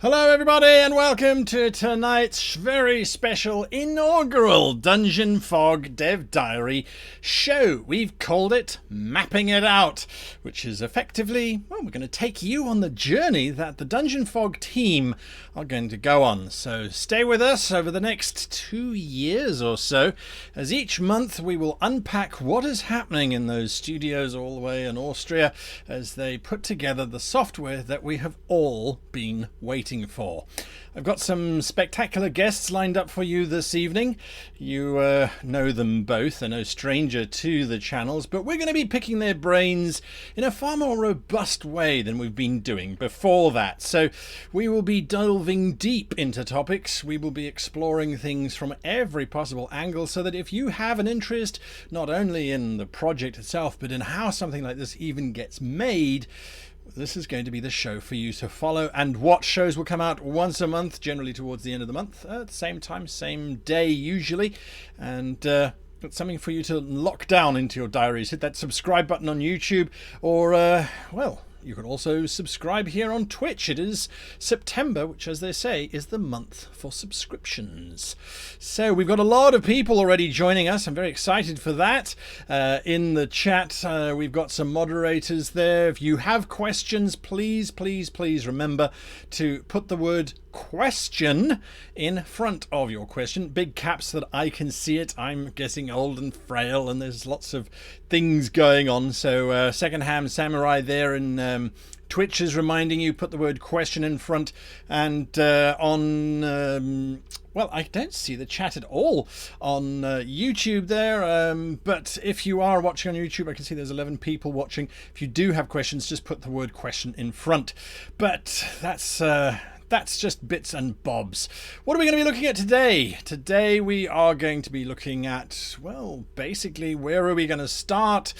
Hello everybody and welcome to tonight's very special inaugural Dungeon Fog Dev Diary show. We've called it Mapping It Out, which is effectively, well, we're going to take you on the journey that the Dungeon Fog team are going to go on. So stay with us over the next 2 years or so, as each month we will unpack what is happening in those studios all the way in Austria as they put together the software that we have all been waiting for. I've got some spectacular guests lined up for you this evening. You know them both. They're no stranger to the channels, but we're going to be picking their brains in a far more robust way than we've been doing before that. So we will be delving deep into topics. We will be exploring things from every possible angle so that if you have an interest not only in the project itself, but in how something like this even gets made, this is going to be the show for you to follow and watch. Shows will come out once a month, generally towards the end of the month, at the same time, same day usually, and it's something for you to lock down into your diaries. Hit that subscribe button on YouTube, or well, you can also subscribe here on Twitch. It is September, which, as they say, is the month for subscriptions. So we've got a lot of people already joining us. I'm very excited for that. In the chat, we've got some moderators there. If you have questions, please remember to put the word question in front of your question. Big caps so that I can see it. I'm getting old and frail and there's lots of things going on. So Secondhand Samurai there in Twitch is reminding you, put the word question in front. And well, I don't see the chat at all on YouTube there, but if you are watching on YouTube, I can see there's 11 people watching. If you do have questions, just put the word question in front. But that's just bits and bobs. What are we going to be looking at today? Today we are going to be looking at, well, basically, where are we going to start?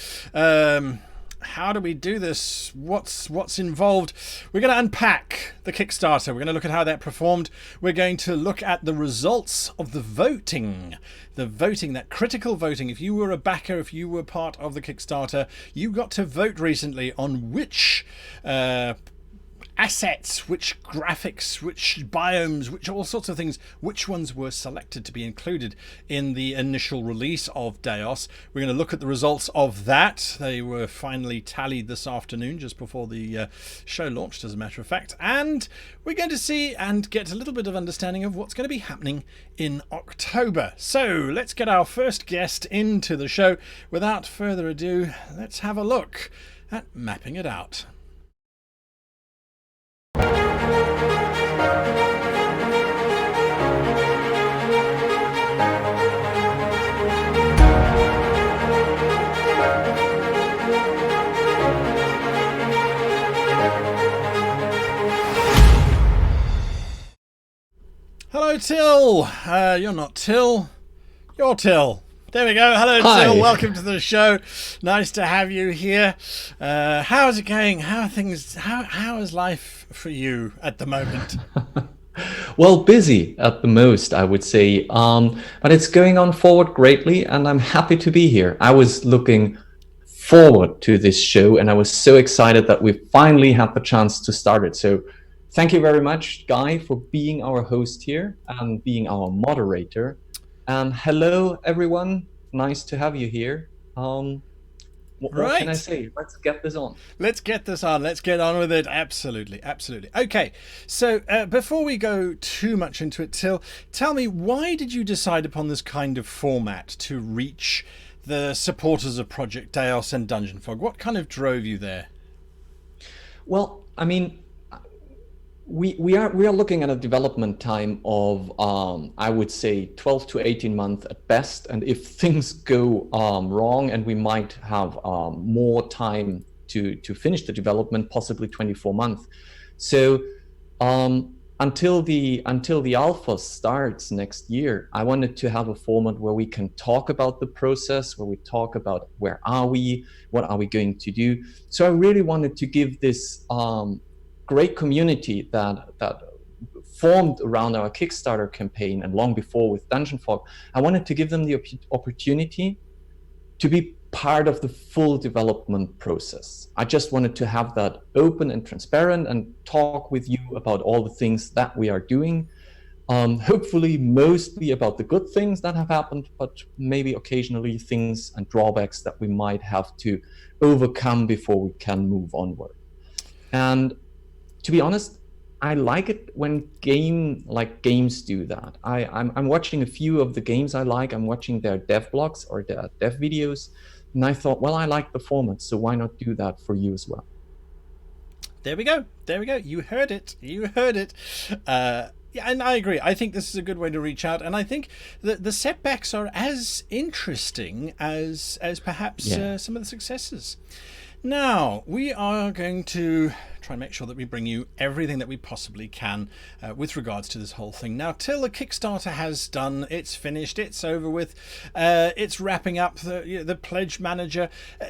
How do we do this? What's involved? We're going to unpack the Kickstarter. We're going to look at how that performed. We're going to look at the results of the voting. The voting, that critical voting. If you were a backer, if you were part of the Kickstarter, you got to vote recently on which assets, which graphics, which biomes, which all sorts of things, which ones were selected to be included in the initial release of DEIOS. We're going to look at the results of that. They were finally tallied this afternoon, just before the show launched, as a matter of fact. And we're going to see and get a little bit of understanding of what's going to be happening in October. So let's get our first guest into the show. Without further ado, let's have a look at Mapping It Out. Hello, Till. You're not Till. You're Till. There we go. Hello, Hi. Till. Welcome to the show. Nice to have you here. How's it going? How are things? How is life for you at the moment? Well, busy at the most, I would say, but it's going on forward greatly, and I'm happy to be here. I was looking forward to this show, and I was so excited that we finally had the chance to start it. So thank you very much, Guy, for being our host here and being our moderator. And hello, everyone. Nice to have you here. What can I say? Let's get this on. Let's get this on. Let's get on with it. Absolutely. Okay, so before we go too much into it, Till, tell me, why did you decide upon this kind of format to reach the supporters of Project DEIOS and Dungeon Fog? What kind of drove you there? Well, I mean, we are looking at a development time of I would say 12 to 18 months at best, and if things go wrong, and we might have more time to finish the development, possibly 24 months. So until the alpha starts next year, I wanted to have a format where we can talk about the process, where we talk about where are we, what are we going to do. So I really wanted to give this great community that formed around our Kickstarter campaign and long before with Dungeon Fog, I wanted to give them the opportunity to be part of the full development process. I just wanted to have that open and transparent and talk with you about all the things that we are doing. Hopefully mostly about the good things that have happened, but maybe occasionally things and drawbacks that we might have to overcome before we can move onward. And to be honest, I like it when games do that. I'm watching a few of the games I like. I'm watching their dev blogs or their dev videos, and I thought, well, I like the format, so why not do that for you as well? There we go. There we go. You heard it. You heard it. Yeah, and I agree. I think this is a good way to reach out, and I think that the setbacks are as interesting as perhaps some of the successes. Now, we are going to try and make sure that we bring you everything that we possibly can with regards to this whole thing. Now, till the Kickstarter has done, it's finished, it's over with, it's wrapping up the Pledge Manager.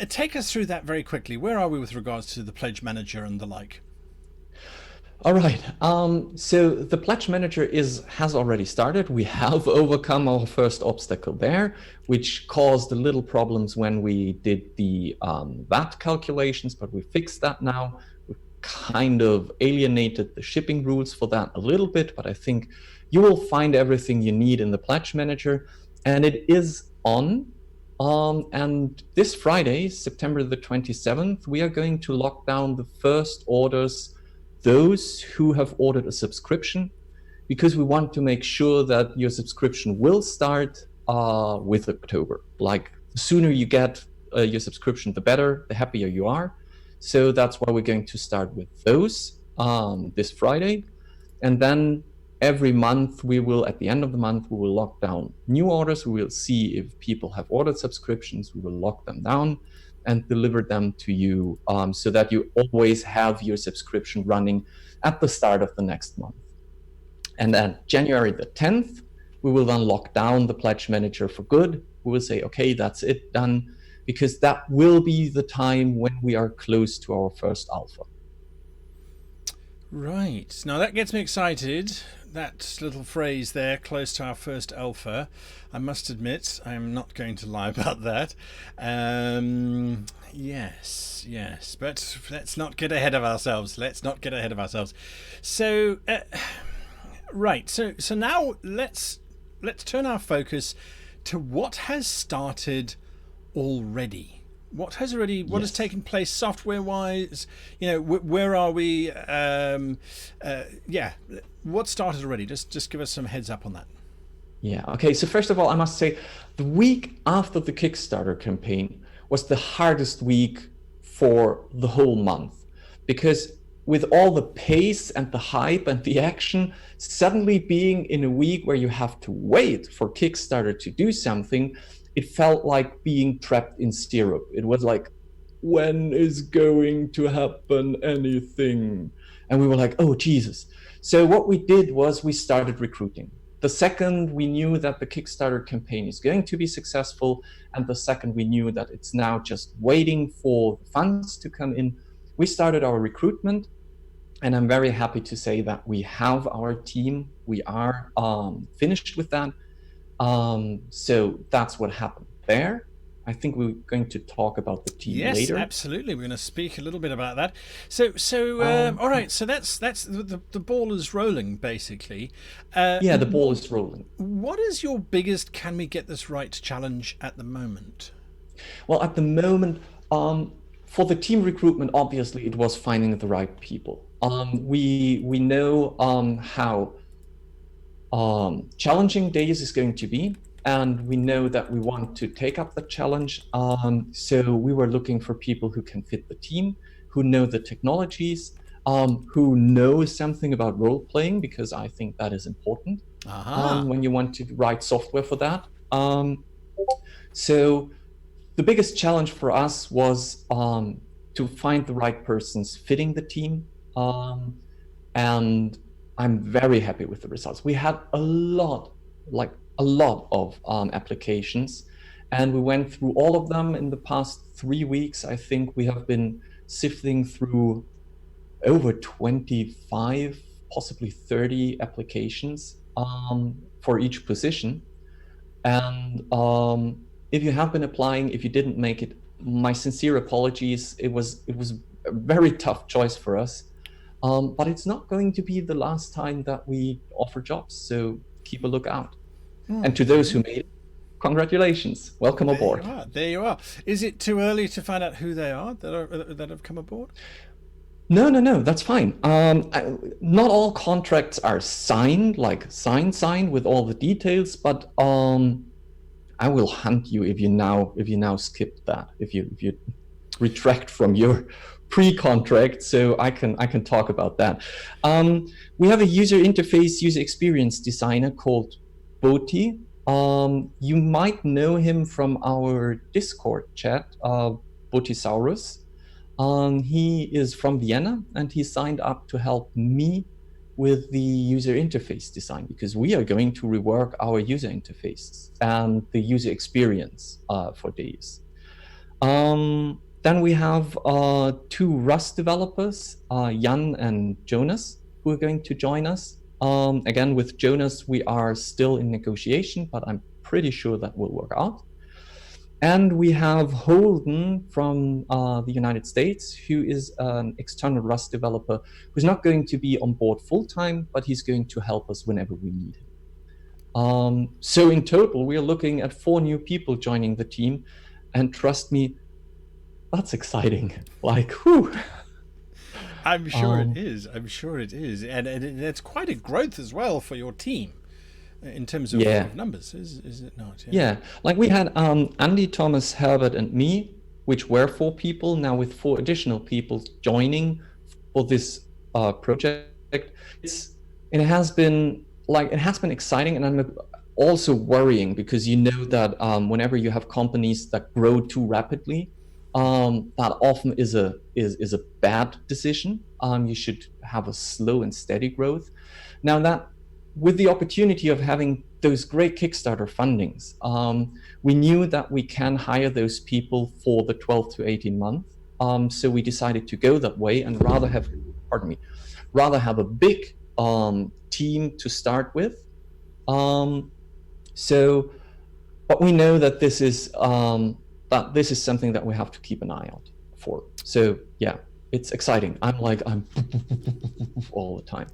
Take us through that very quickly. Where are we with regards to the Pledge Manager and the like? All right. So the Pledge Manager has already started. We have overcome our first obstacle there, which caused a little problems when we did the VAT calculations, but we fixed that now. We kind of alienated the shipping rules for that a little bit, but I think you will find everything you need in the Pledge Manager, and it is on. And this Friday, September the 27th, we are going to lock down the first orders, those who have ordered a subscription, because we want to make sure that your subscription will start with October. Like, the sooner you get your subscription, the better, the happier you are. So that's why we're going to start with those this Friday. And then every month at the end of the month, we will lock down new orders. We will see if people have ordered subscriptions. We will lock them down and deliver them to you so that you always have your subscription running at the start of the next month. And then January the 10th, we will then lock down the Pledge Manager for good. We will say, okay, that's it, done, because that will be the time when we are close to our first alpha. Right. Now that gets me excited. That little phrase there, close to our first alpha. I must admit, I'm not going to lie about that. Yes. But let's not get ahead of ourselves. So, right. So now let's turn our focus to what has started already. What has taken place software-wise? Where are we? What started already? Just give us some heads up on that. Yeah. Okay. So first of all, I must say, the week after the Kickstarter campaign was the hardest week for the whole month, because with all the pace and the hype and the action, suddenly being in a week where you have to wait for Kickstarter to do something, it felt like being trapped in syrup. It was like, when is going to happen anything? And we were like, oh, Jesus. So what we did was we started recruiting. The second we knew that the Kickstarter campaign is going to be successful, and the second we knew that it's now just waiting for the funds to come in, we started our recruitment. And I'm very happy to say that we have our team. We are finished with that. So that's what happened there. I think we're going to talk about the team later. Yes, absolutely. We're going to speak a little bit about that. So all right. So that's the ball is rolling, basically. The ball is rolling. What is your biggest "can we get this right" challenge at the moment? Well, at the moment, for the team recruitment, obviously it was finding the right people. We know how challenging DEIOS is going to be, and we know that we want to take up the challenge. So we were looking for people who can fit the team, who know the technologies, who know something about role playing, because I think that is important when you want to write software for that. So the biggest challenge for us was to find the right persons fitting the team. And I'm very happy with the results. We had a lot of applications, and we went through all of them in the past 3 weeks. I think we have been sifting through over 25, possibly 30 applications for each position. And if you have been applying, if you didn't make it, my sincere apologies. It was a very tough choice for us, but it's not going to be the last time that we offer jobs. So keep a lookout. And to those who made it, congratulations, welcome aboard. There you are. Is it too early to find out who they are that have come aboard? No, that's fine. Not all contracts are signed, like signed with all the details, but I will hunt you if you now skip that, if you retract from your pre-contract, so I can talk about that. We have a user interface, user experience designer called Boti. You might know him from our Discord chat, Botisaurus. He is from Vienna, and he signed up to help me with the user interface design, because we are going to rework our user interfaces and the user experience for DEIOS. Then we have two Rust developers, Jan and Jonas, who are going to join us. Again, with Jonas, we are still in negotiation, but I'm pretty sure that will work out. And we have Holden from the United States, who is an external Rust developer who's not going to be on board full-time, but he's going to help us whenever we need him. So in total, we are looking at 4 new people joining the team. And trust me, that's exciting. Like, whew. I'm sure it is. I'm sure it is. And it's quite a growth as well for your team. In terms of numbers, is it not? Yeah, like we had Andy, Thomas, Herbert, and me, which were 4 people. Now with 4 additional people joining for this project, it has been exciting, and I'm also worrying, because you know that whenever you have companies that grow too rapidly, that often is a bad decision. You should have a slow and steady growth. Now that, with the opportunity of having those great Kickstarter fundings, we knew that we can hire those people for the 12 to 18 months. So we decided to go that way and rather have a big team to start with. But we know that this is something that we have to keep an eye out for. So yeah, it's exciting. I'm all the time.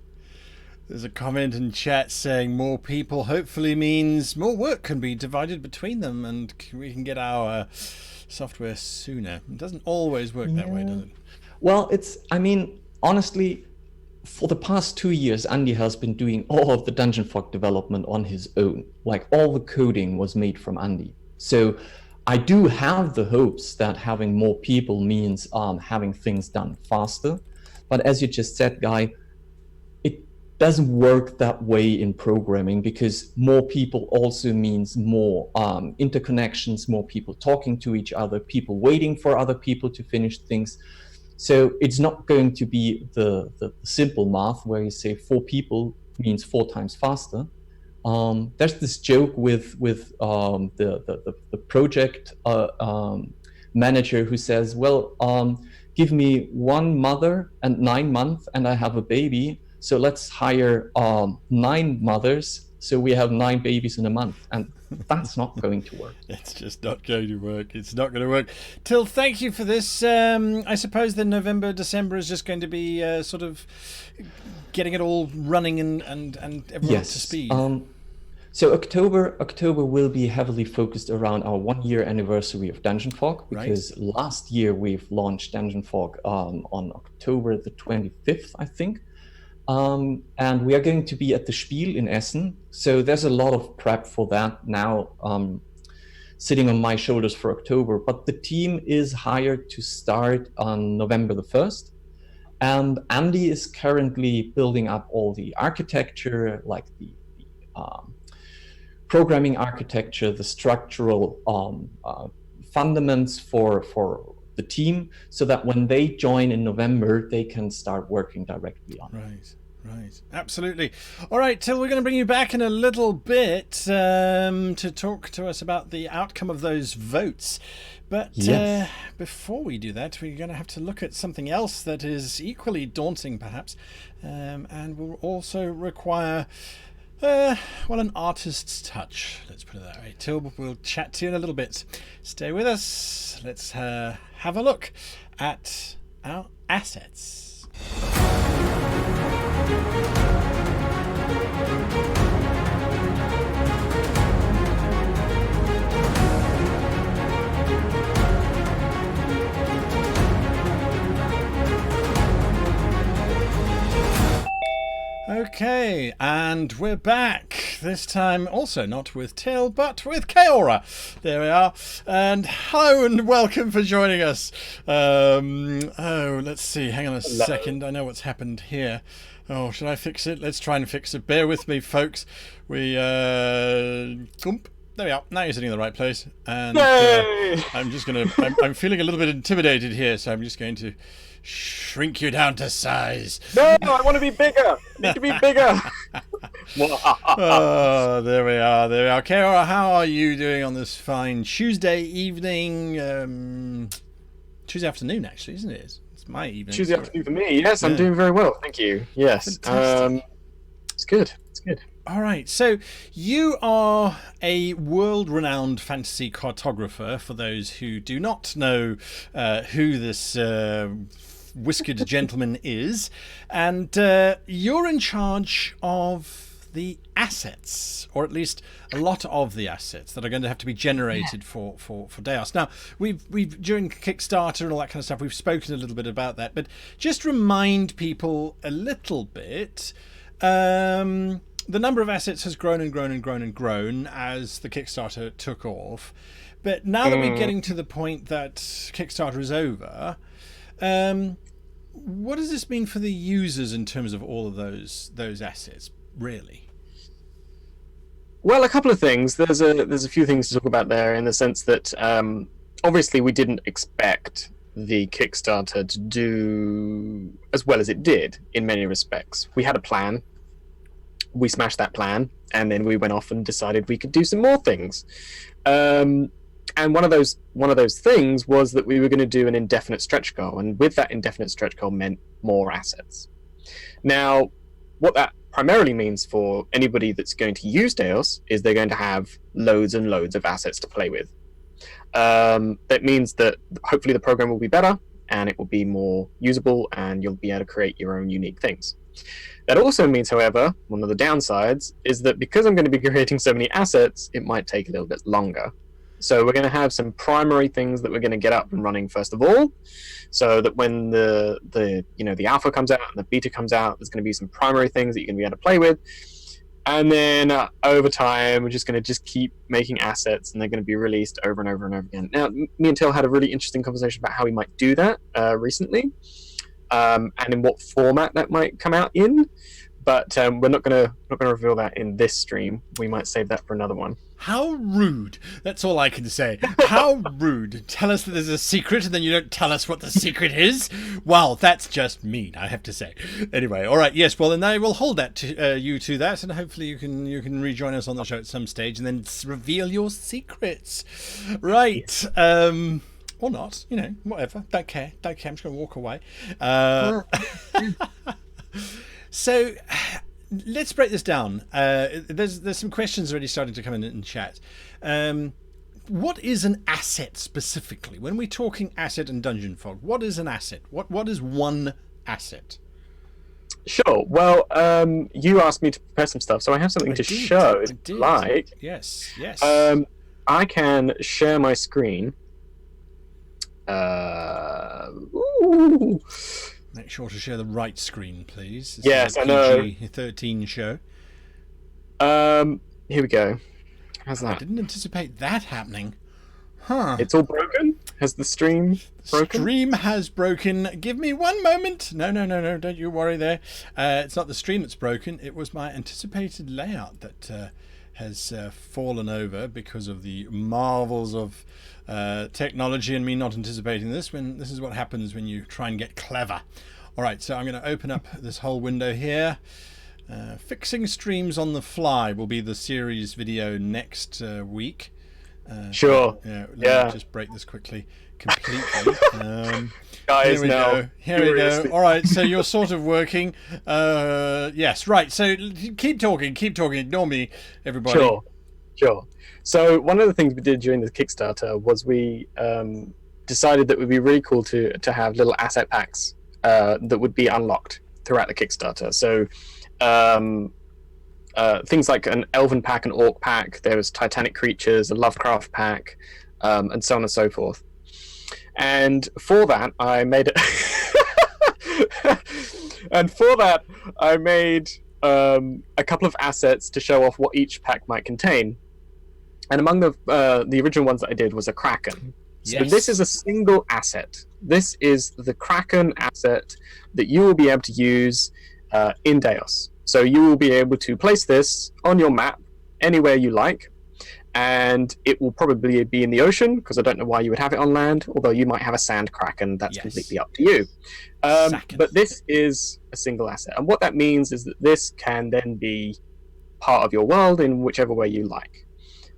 There's a comment in chat saying more people hopefully means more work can be divided between them, and we can get our software sooner. It doesn't always work that way, does it? Well, honestly, for the past 2 years, Andy has been doing all of the Dungeon Fog development on his own. Like, all the coding was made from Andy. So I do have the hopes that having more people means having things done faster. But as you just said, Guy, doesn't work that way in programming, because more people also means more interconnections, more people talking to each other, people waiting for other people to finish things. So it's not going to be the simple math where you say 4 people means 4 times faster. There's this joke with the project manager who says, well, give me 1 mother and 9 months and I have a baby. So let's hire 9 mothers, so we have 9 babies in a month, and that's not going to work. It's just not going to work. It's not going to work. Till, thank you for this. I suppose the November, December is just going to be sort of getting it all running and everyone up to speed. So October will be heavily focused around our 1-year anniversary of Dungeon Fog, because last year we've launched Dungeon Fog on October the 25th, I think. And we are going to be at the Spiel in Essen. So there's a lot of prep for that now sitting on my shoulders for October. But the team is hired to start on November the 1st. And Andy is currently building up all the architecture, like the programming architecture, the structural fundaments for the team, so that when they join in November, they can start working directly on it. Right. Absolutely. All right, Till, we're going to bring you back in a little bit to talk to us about the outcome of those votes. But before we do that, we're going to have to look at something else that is equally daunting, perhaps, and will also require Well, an artist's touch, let's put it that way. Till, we'll chat to you in a little bit. Stay with us. Let's have a look at our assets. Okay, and we're back. This time also not with Till, but with Kaora. There we are. And hello and welcome for joining us. Let's see. Hang on a second. I know what's happened here. Oh, should I fix it? Let's try and fix it. Bear with me, folks. There we are. Now you're sitting in the right place. And I'm just going to... I'm feeling a little bit intimidated here, so I'm just going to shrink you down to size. No, I want to be bigger. Need to be bigger. Oh, there we are. There we are. Kaora, how are you doing on this fine Tuesday evening? Tuesday afternoon, actually, isn't it? It's my evening. Tuesday afternoon for me. Yes, I'm doing very well. Thank you. Yes. It's good. It's good. All right, so you are a world-renowned fantasy cartographer, for those who do not know who this whiskered gentleman is, and you're in charge of the assets, or at least a lot of the assets that are going to have to be generated for DEIOS. Now, we've during Kickstarter and all that kind of stuff, we've spoken a little bit about that, but just remind people a little bit. The number of assets has grown and grown and grown and grown as the Kickstarter took off. But now that we're getting to the point that Kickstarter is over, what does this mean for the users in terms of all of those assets, really? Well, a couple of things. There's a few things to talk about there, in the sense that obviously we didn't expect the Kickstarter to do as well as it did in many respects. We had a plan. We smashed that plan, and then we went off and decided we could do some more things. And one of those things was that we were going to do an indefinite stretch goal, and with that indefinite stretch goal meant more assets. Now, what that primarily means for anybody that's going to use DEIOS is they're going to have loads and loads of assets to play with. That means that hopefully the program will be better, and it will be more usable, and you'll be able to create your own unique things. That also means, however, one of the downsides is that because I'm going to be creating so many assets, it might take a little bit longer. So we're going to have some primary things that we're going to get up and running first of all, so that when the alpha comes out and the beta comes out, there's going to be some primary things that you're going to be able to play with. And then over time, we're just going to keep making assets, and they're going to be released over and over and over again. Now, me and Till had a really interesting conversation about how we might do that recently. And in what format that might come out in, but we're not gonna reveal that in this stream. We might save that for another one. How rude! That's all I can say. How rude! Tell us that there's a secret, and then you don't tell us what the secret is. Well, that's just mean, I have to say. Anyway, all right, yes. Well, then I will hold that to you to that, and hopefully you can rejoin us on the show at some stage, and then reveal your secrets. Right. Or not, whatever. Don't care. I'm just going to walk away. So let's break this down. There's some questions already starting to come in chat. What is an asset specifically? When we're talking asset and Dungeon Fog, what is an asset? What is one asset? Sure. Well, you asked me to prepare some stuff, so I have something to show. Like, yes. I can share my screen. Make sure to share the right screen, please. This yes, is a I know. PG-13 show. Here we go. How's that? I didn't anticipate that happening. Huh. It's all broken? Has the stream broken? Stream has broken. Give me one moment. No. Don't you worry there. It's not the stream that's broken. It was my anticipated layout that has fallen over because of the marvels of technology and me not anticipating this. When this is what happens when you try and get clever. All right, so I'm going to open up this whole window here. Fixing streams on the fly will be the series video next week. Sure. Let Yeah. me just break this completely. Guys, Here we now, go. Here we go. seriously. All right, so you're sort of working. Yes, right. So keep talking. Ignore me, everybody. Sure. So one of the things we did during the Kickstarter was we decided that it would be really cool to have little asset packs that would be unlocked throughout the Kickstarter. So things like an elven pack, an orc pack, there was Titanic creatures, a Lovecraft pack, and so on and so forth. And for that, I made a couple of assets to show off what each pack might contain. And among the original ones that I did was a Kraken. So Yes. this is a single asset. This is the Kraken asset that you will be able to use in DEIOS. So you will be able to place this on your map anywhere you like, and it will probably be in the ocean, because I don't know why you would have it on land, although you might have a sand Kraken. That's Yes. completely up to you. But this is a single asset. And what that means is that this can then be part of your world in whichever way you like.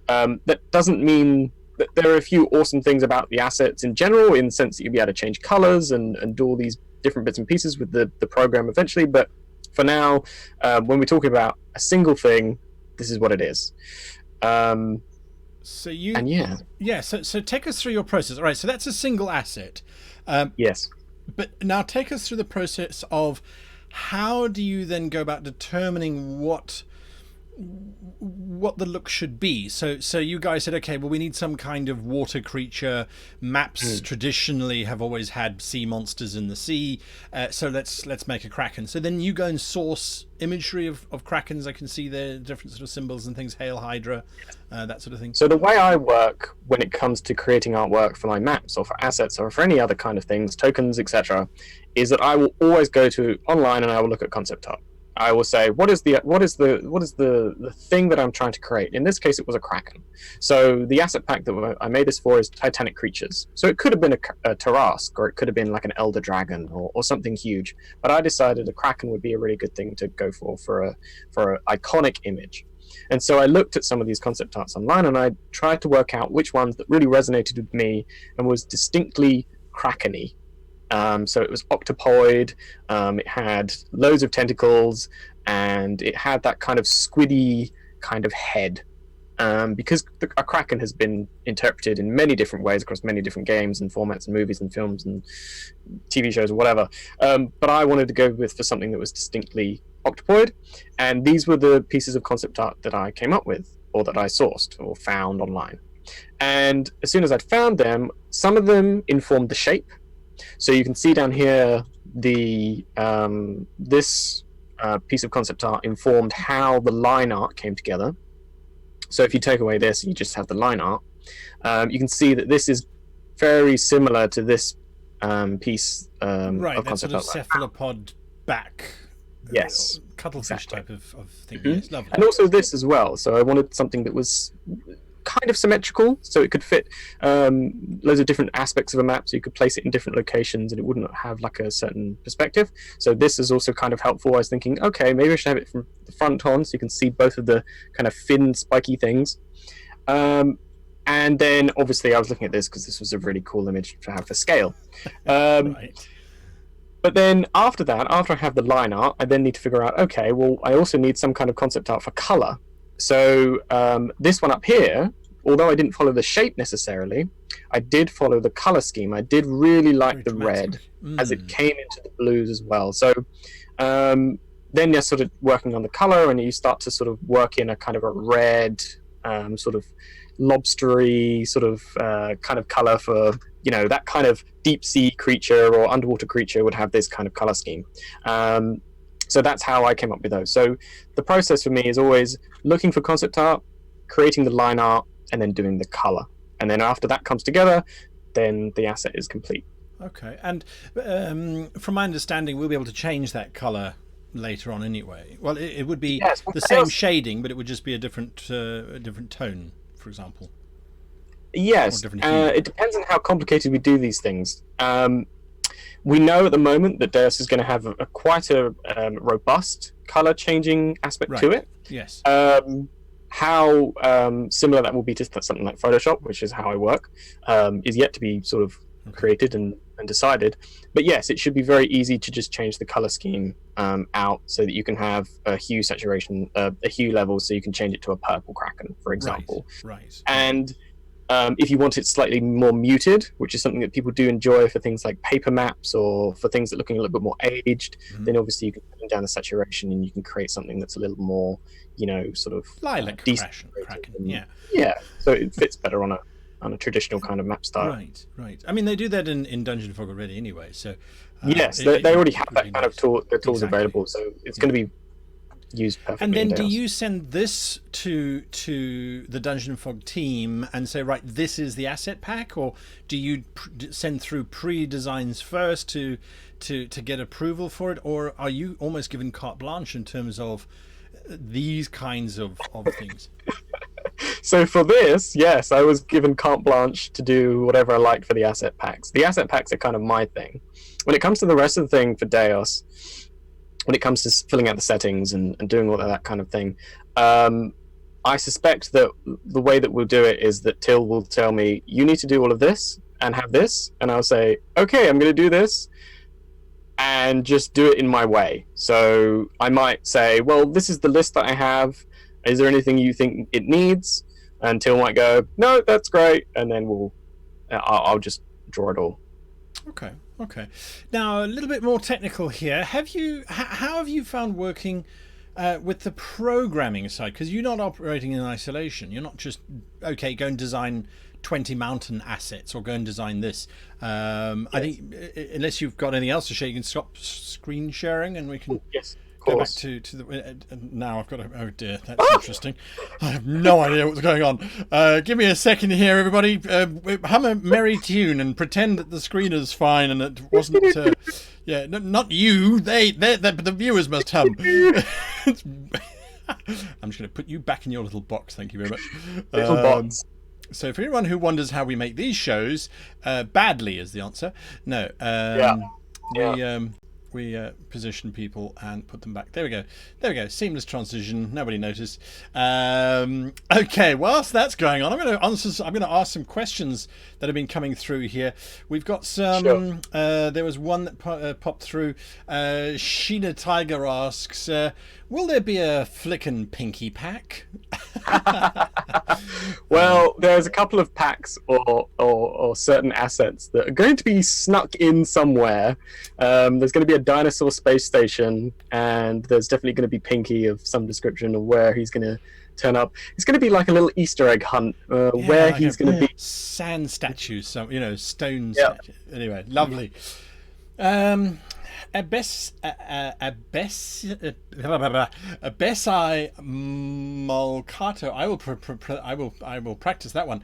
That doesn't mean that there are a few awesome things about the assets in general, in the sense that you'll be able to change colors and do all these different bits and pieces with the program eventually. But for now, when we're talking about a single thing, this is what it is. So you And yeah, So take us through your process. All right. So that's a single asset. yes. But now take us through the process of how do you then go about determining what the look should be. So you guys said, okay, well, we need some kind of water creature. Maps traditionally have always had sea monsters in the sea, so let's make a Kraken. So then you go and source imagery of Krakens. I can see the different sort of symbols and things, Hail Hydra, that sort of thing. So the way I work when it comes to creating artwork for my maps or for assets or for any other kind of things, tokens, etc., is that I will always go to online and I will look at concept art. I will say, what is the thing that I'm trying to create? In this case, it was a Kraken. So the asset pack that I made this for is Titanic creatures. So it could have been a Tarask, or it could have been like an Elder Dragon or something huge. But I decided a Kraken would be a really good thing to go for an iconic image. And so I looked at some of these concept arts online, and I tried to work out which ones that really resonated with me and was distinctly Kraken-y. So it was octopoid, it had loads of tentacles, and it had that kind of squiddy kind of head. Because a Kraken has been interpreted in many different ways across many different games and formats and movies and films and TV shows or whatever. But I wanted to go for something that was distinctly octopoid, and these were the pieces of concept art that I came up with, or that I sourced or found online. And as soon as I'd found them, some of them informed the shape. So you can see down here this piece of concept art informed how the line art came together. So if you take away this, you just have the line art. You can see that this is very similar to this piece Right, of that concept sort of art. cephalopod back. Yes, Cuttlefish exactly. type of thing. Mhm. Yes, lovely. And also this as well. So I wanted something that was kind of symmetrical, so it could fit loads of different aspects of a map, so you could place it in different locations and it wouldn't have like a certain perspective. So this is also kind of helpful. I was thinking, okay, maybe I should have it from the front on so you can see both of the kind of fin spiky things. And then obviously I was looking at this because this was a really cool image to have for scale. Right. But then after that, after I have the line art, I then need to figure out, okay, well, I also need some kind of concept art for color. So this one up here, although I didn't follow the shape necessarily, I did follow the color scheme. I did really like the red as it came into the blues as well. So then you're sort of working on the color, and you start to sort of work in a kind of a red, sort of lobstery sort of kind of color for, you know, that kind of deep sea creature or underwater creature would have this kind of color scheme. So that's how I came up with those. So the process for me is always looking for concept art, creating the line art, and then doing the color. And then after that comes together, then the asset is complete. Okay, and from my understanding, we'll be able to change that color later on anyway. Well, it would be the same shading, but it would just be a different tone, for example. Yes, it depends on how complicated we do these things. We know at the moment that DEIOS is going to have quite a robust color changing aspect to it. Yes. How similar that will be to something like Photoshop, which is how I work, is yet to be sort of created and decided. But yes, it should be very easy to just change the color scheme out so that you can have a hue saturation, a hue level, so you can change it to a purple kraken, for example. Right. And if you want it slightly more muted, which is something that people do enjoy for things like paper maps or for things that are looking a little bit more aged, then obviously you can turn down the saturation and you can create something that's a little more, sort of lilac kraken. Yeah. So it fits better on a traditional kind of map style. Right. I mean, they do that in Dungeon Fog already anyway. So yes, they already have that kind of tool. The tools available, so it's going to be used perfectly. And then do you send this to the Dungeon Fog team and say, right, this is the asset pack, or do you send through pre-designs first to get approval for it, or are you almost given carte blanche in terms of these kinds of things? So for this, yes, I was given carte blanche to do whatever I liked for the asset packs. The asset packs are kind of my thing. When it comes to the rest of the thing for DEIOS, when it comes to filling out the settings and doing all of that kind of thing, I suspect that the way that we'll do it is that Till will tell me, you need to do all of this and have this, and I'll say, okay, I'm going to do this, and just do it in my way. So I might say, well, this is the list that I have. Is there anything you think it needs? And Till might go, no, that's great, and then I'll just draw it all. Okay. Now a little bit more technical here. How have you found working with the programming side? Because you're not operating in isolation. You're not just go and design 20 mountain assets or go and design this. Yes. I think unless you've got anything else to share, you can stop screen sharing and we can. Yes. Go back to the now. I've got to. Oh dear, that's interesting. I have no idea what's going on. Give me a second here, everybody. Hum a merry tune and pretend that the screen is fine and it wasn't. Not you. The viewers must hum. I'm just going to put you back in your little box. Thank you very much. Little box. So for anyone who wonders how we make these shows, badly is the answer. No. We position people and put them back. There we go. Seamless transition. Nobody noticed. Okay. Whilst that's going on, I'm going to ask some questions that have been coming through here. We've got some. Sure. There was one that popped through. Sheena Tiger asks, "Will there be a Flickin' Pinky pack?" Well, there's a couple of packs or certain assets that are going to be snuck in somewhere. There's going to be a dinosaur space station, and there's definitely going to be Pinky of some description of where he's going to turn up. It's going to be like a little Easter egg hunt where he's going to be. Sand statues, stone statues. Anyway, lovely. Abessi Malcato. I will practice that one.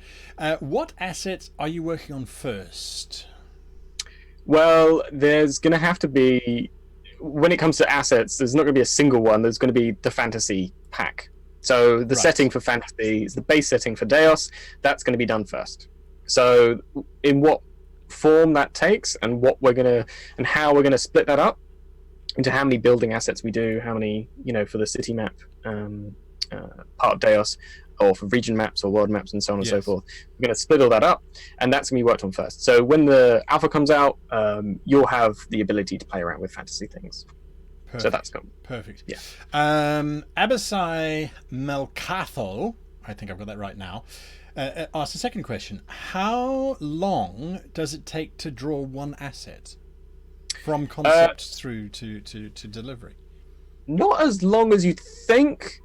What assets are you working on first? Well, there's going to have to be, when it comes to assets, there's not going to be a single one. There's going to be the fantasy pack. So the setting for fantasy is the base setting for DEIOS. That's going to be done first. So in what form that takes and how we're going to split that up into how many building assets we do, how many, for the city map part of DEIOS, or for region maps or world maps and so on and so forth. We're going to split all that up, and that's going to be worked on first. So when the alpha comes out, you'll have the ability to play around with fantasy things. Perfect. So that's good. Perfect. Yeah. Abasai Melcatho, I think I've got that right now, asked the second question. How long does it take to draw one asset from concept through to delivery? Not as long as you think,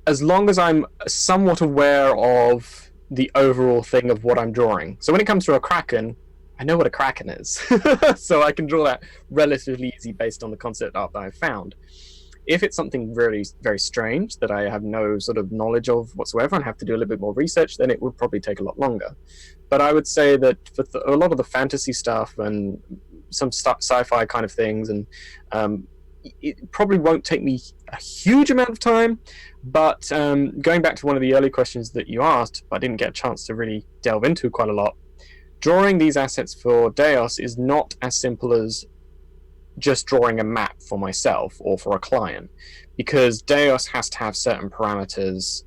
as long as I'm somewhat aware of the overall thing of what I'm drawing. So when it comes to a Kraken, I know what a Kraken is. So I can draw that relatively easy based on the concept art that I've found. If it's something really very strange that I have no sort of knowledge of whatsoever and have to do a little bit more research, then it would probably take a lot longer. But I would say that for a lot of the fantasy stuff and some sci-fi kind of things, and it probably won't take me a huge amount of time. But going back to one of the early questions that you asked, but I didn't get a chance to really delve into quite a lot, drawing these assets for DEIOS is not as simple as just drawing a map for myself or for a client, because DEIOS has to have certain parameters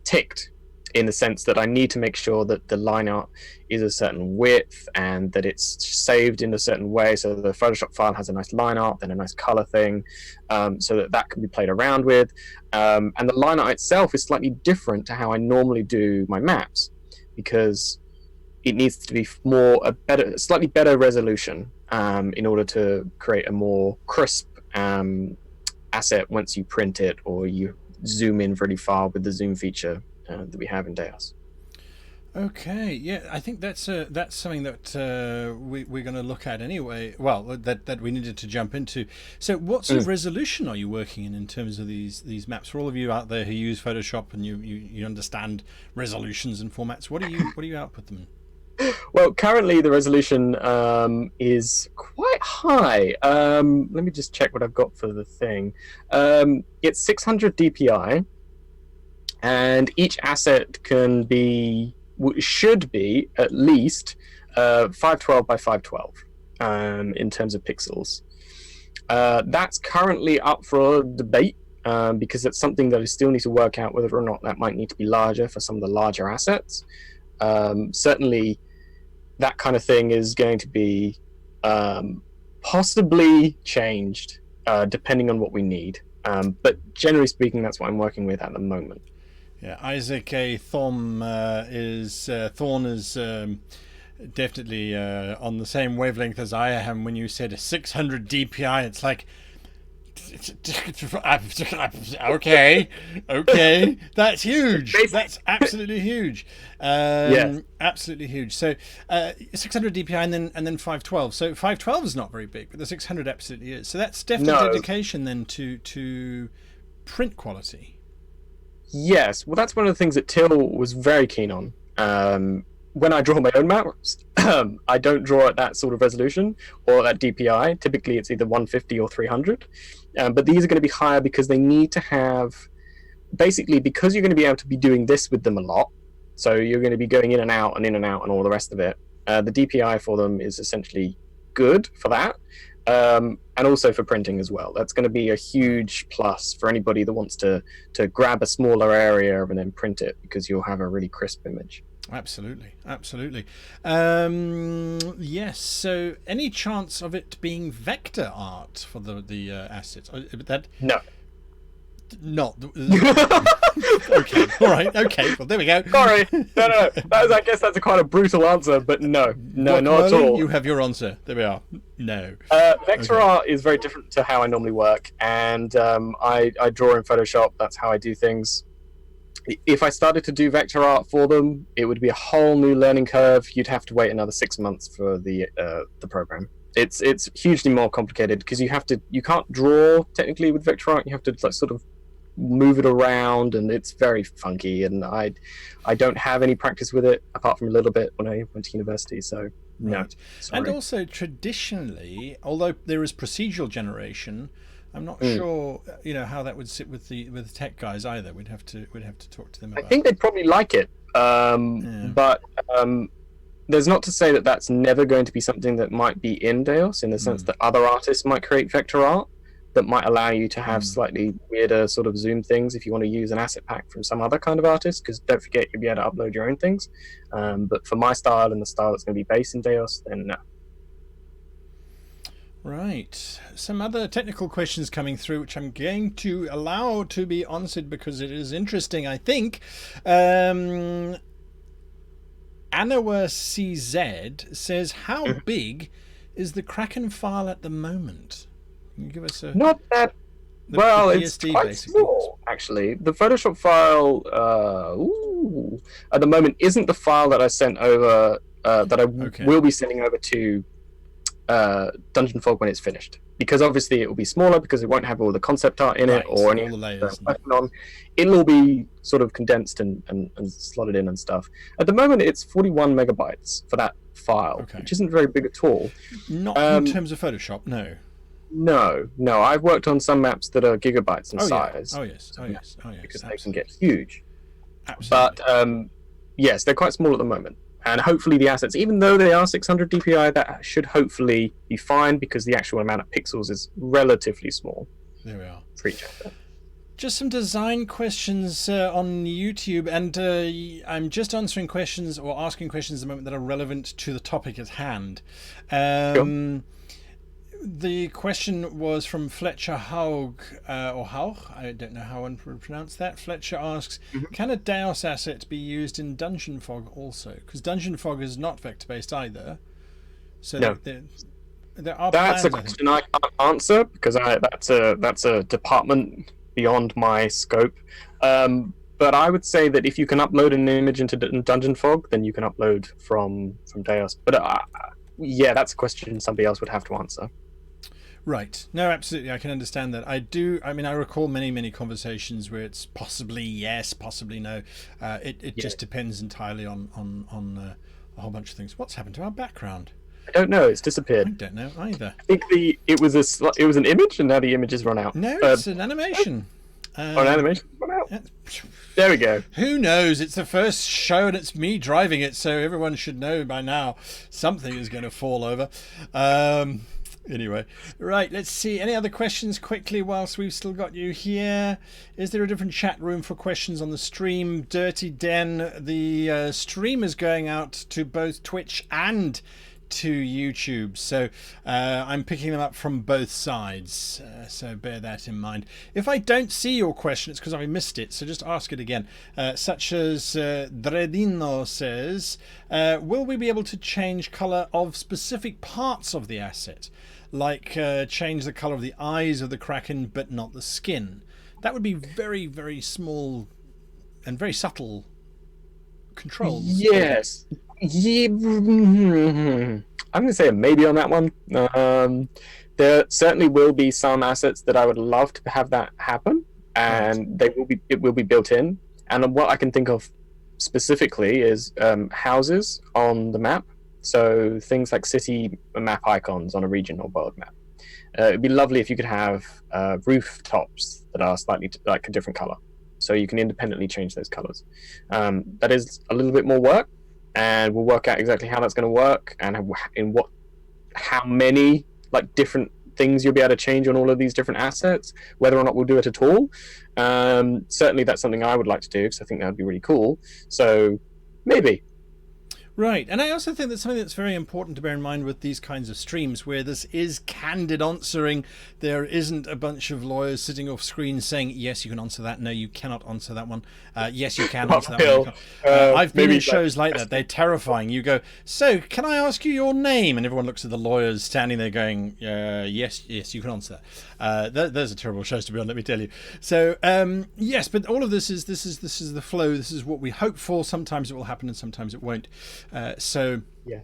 ticked, in the sense that I need to make sure that the line art is a certain width and that it's saved in a certain way, so the Photoshop file has a nice line art, then a nice color thing, so that can be played around with. And the line art itself is slightly different to how I normally do my maps, because it needs to be slightly better resolution in order to create a more crisp asset once you print it or you zoom in really far with the zoom feature that we have in DEIOS. Okay, yeah, I think that's something that we're going to look at anyway. Well, that we needed to jump into. So, what sort of resolution are you working in terms of these maps? For all of you out there who use Photoshop and you understand resolutions and formats, what do you output them in? Well, currently the resolution is quite high. Let me just check what I've got for the thing. It's 600 DPI. And each asset should be at least 512 by 512 in terms of pixels. That's currently up for debate because it's something that I still need to work out whether or not that might need to be larger for some of the larger assets. Certainly, that kind of thing is going to be possibly changed depending on what we need. But generally speaking, that's what I'm working with at the moment. Yeah, Isaac A. Thorn is definitely on the same wavelength as I am. When you said a 600 DPI, it's like, okay, that's huge. That's absolutely huge. Yes. Absolutely huge. So 600 DPI and then 512. So 512 is not very big, but the 600 absolutely is. So that's definitely dedication then to print quality. Yes, well, that's one of the things that Till was very keen on. When I draw my own maps, I don't draw at that sort of resolution or at DPI. Typically, it's either 150 or 300. But these are going to be higher because they need to have, basically, because you're going to be able to be doing this with them a lot. So you're going to be going in and out and all the rest of it. The DPI for them is essentially good for that. And also for printing as well. That's going to be a huge plus for anybody that wants to grab a smaller area and then print it, because you'll have a really crisp image. Absolutely. Yes. So, any chance of it being vector art for the assets? No. Not. Okay. All right. Okay. Well, there we go. Sorry. No. I guess that's a kind of brutal answer, but no, not at all. You have your answer. There we are. No. Vector art is very different to how I normally work, and I draw in Photoshop. That's how I do things. If I started to do vector art for them, it would be a whole new learning curve. You'd have to wait another 6 months for the program. It's hugely more complicated because you can't draw technically with vector art. You have to sort of move it around, and it's very funky, and I don't have any practice with it apart from a little bit when I went to university, so no. Right. And also traditionally, although there is procedural generation, I'm not sure how that would sit with the tech guys either. We'd have to talk to them about I think they'd probably like it, but there's not to say that that's never going to be something that might be in DEIOS, in the sense that other artists might create vector art that might allow you to have slightly weirder sort of zoom things if you want to use an asset pack from some other kind of artist, because don't forget you'll be able to upload your own things. But for my style and the style that's going to be based in DEIOS, then no. Right. Some other technical questions coming through, which I'm going to allow to be answered because it is interesting, I think. Anawa CZ says, how big is the Kraken file at the moment? Can you give us a... Not that... Well, the it's PSD, quite basically. small, actually. The Photoshop file, at the moment, isn't the file that I sent over, that I will be sending over to Dungeon Fog when it's finished. Because obviously it will be smaller because it won't have all the concept art in it or any all the layers. It'll all be sort of condensed and slotted in and stuff. At the moment, it's 41 megabytes for that file, which isn't very big at all. Not in terms of Photoshop, no. No. I've worked on some maps that are gigabytes in size. Oh yes. Because they can get huge. Absolutely. But yes, they're quite small at the moment. And hopefully the assets, even though they are 600 DPI, that should hopefully be fine because the actual amount of pixels is relatively small. There we are. For each asset. Just some design questions on YouTube, and I'm just answering questions or asking questions at the moment that are relevant to the topic at hand. Sure. The question was from Fletcher Haug, or Haug, I don't know how one would pronounce that. Fletcher asks, can a DEIOS asset be used in Dungeon Fog also? Because Dungeon Fog is not vector-based either. So no. There are That's plans, a question I can't answer because that's a department beyond my scope. But I would say that if you can upload an image into Dungeon Fog, then you can upload from DEIOS. But yeah, that's a question somebody else would have to answer. Right. No, absolutely. I can understand that. I mean, I recall many conversations where it's possibly yes, possibly no. It just depends entirely on a whole bunch of things. What's happened to our background? I don't know. It's disappeared. I don't know either. I think it was an image, and now the image has run out. No, it's an animation. An animation run out. There we go. Who knows? It's the first show, and it's me driving it, so everyone should know by now something is going to fall over. Anyway, right, let's see. Any other questions quickly whilst we've still got you here? Is there a different chat room for questions on the stream? Dirty Den, the stream is going out to both Twitch and to YouTube, so I'm picking them up from both sides, so bear that in mind. If I don't see your question, it's because I missed it, so just ask it again. Such as Dredino says, will we be able to change color of specific parts of the asset, like change the color of the eyes of the Kraken but not the skin? That would be very small and very subtle controls. Yes. Yeah, I'm going to say a maybe on that one. There certainly will be some assets that I would love to have that happen, and it will be built in. And what I can think of specifically is houses on the map. So things like city map icons on a region or world map. It'd be lovely if you could have rooftops that are slightly like a different color, so you can independently change those colors. That is a little bit more work, and we'll work out exactly how that's going to work and how many like different things you'll be able to change on all of these different assets, whether or not we'll do it at all. Certainly that's something I would like to do because I think that would be really cool. So maybe. Right, and I also think that's something that's very important to bear in mind with these kinds of streams, where this is candid answering. There isn't a bunch of lawyers sitting off screen saying, yes, you can answer that, no, you cannot answer that one, yes, you can answer that one. I've been in shows like that. They're terrifying. You go, so, can I ask you your name? And everyone looks at the lawyers standing there going, yes, you can answer that. Those are terrible shows to be on, let me tell you. So, yes, but all of this is the flow. This is what we hope for. Sometimes it will happen and sometimes it won't. So yeah,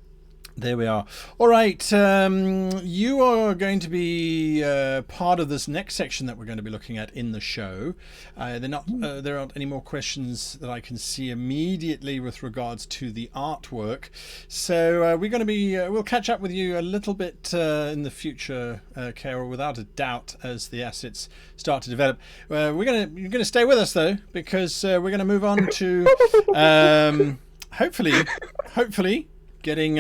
there we are. All right, you are going to be part of this next section that we're going to be looking at in the show. There aren't any more questions that I can see immediately with regards to the artwork. So we're going to be we'll catch up with you a little bit in the future, Carol, without a doubt, as the assets start to develop. You're going to stay with us though, because we're going to move on to. Hopefully, getting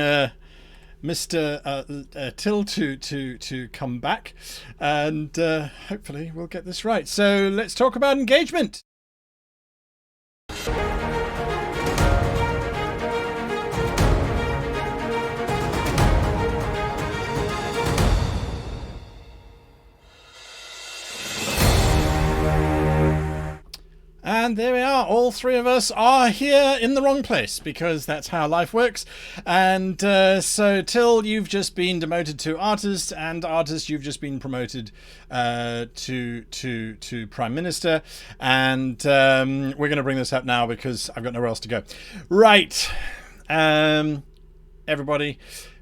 Mr. Till to come back, and hopefully we'll get this right. So let's talk about engagement. And there we are, all three of us are here in the wrong place, because that's how life works. And so Till, you've just been demoted to artist, and artist, you've just been promoted to Prime Minister. And we're going to bring this up now because I've got nowhere else to go. Right, everybody,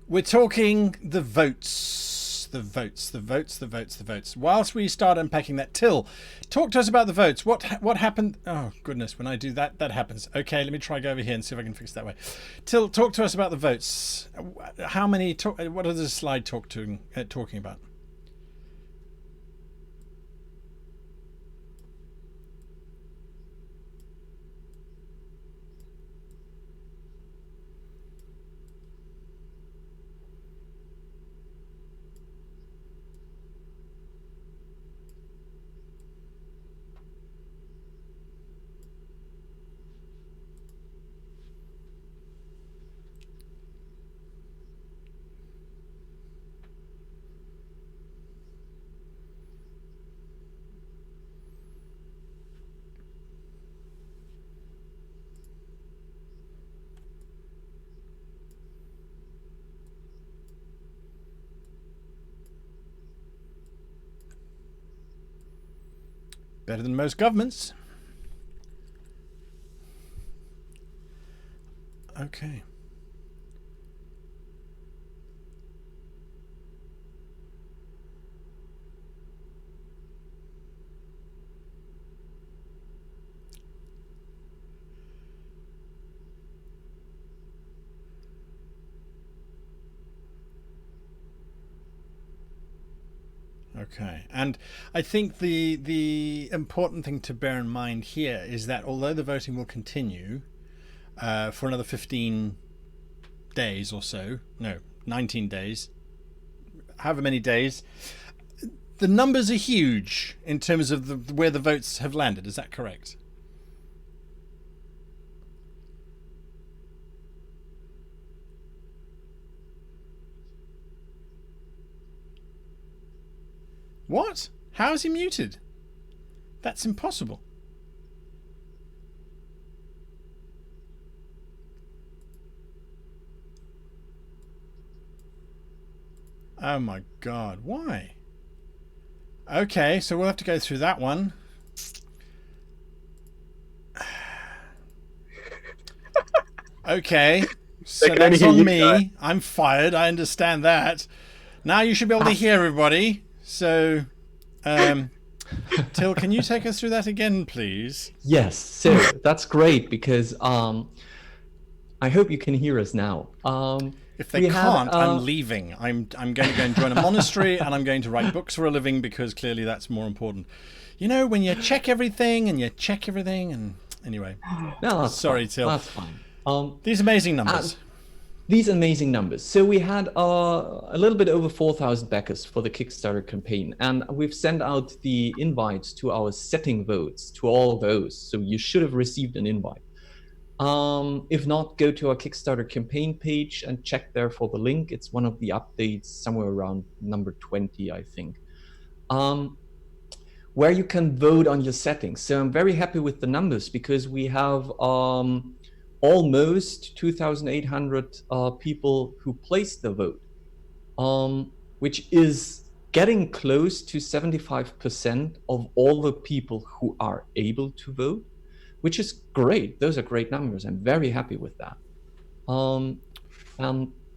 we're talking the votes. The votes. Whilst we start unpacking that, Till, talk to us about the votes. What happened? Oh goodness, when I do that happens. Okay, let me try go over here and see if I can fix it that way. Till, talk to us about the votes. How many? What is the slide talking about? Better than most governments. Okay. Okay, and I think the important thing to bear in mind here is that although the voting will continue for another 15 days or so, no, 19 days, however many days, the numbers are huge in terms of where the votes have landed. Is that correct? What? How is he muted? That's impossible. Oh my God, why? Okay, so we'll have to go through that one. Okay, so that's on me. I'm fired, I understand that. Now you should be able to hear everybody. So, Till, can you take us through that again, please? Yes, so that's great because I hope you can hear us now. If they can't, I'm leaving. I'm going to go and join a monastery, and I'm going to write books for a living because clearly that's more important. You know, when you check everything and anyway. No, sorry, fine. Till. That's fine. These amazing numbers. These amazing numbers. So we had a little bit over 4,000 backers for the Kickstarter campaign, and we've sent out the invites to our setting votes, to all those. So you should have received an invite. If not, go to our Kickstarter campaign page and check there for the link. It's one of the updates, somewhere around number 20, I think, where you can vote on your settings. So I'm very happy with the numbers because we have almost 2,800 people who placed the vote, which is getting close to 75% of all the people who are able to vote, which is great. Those are great numbers. I'm very happy with that.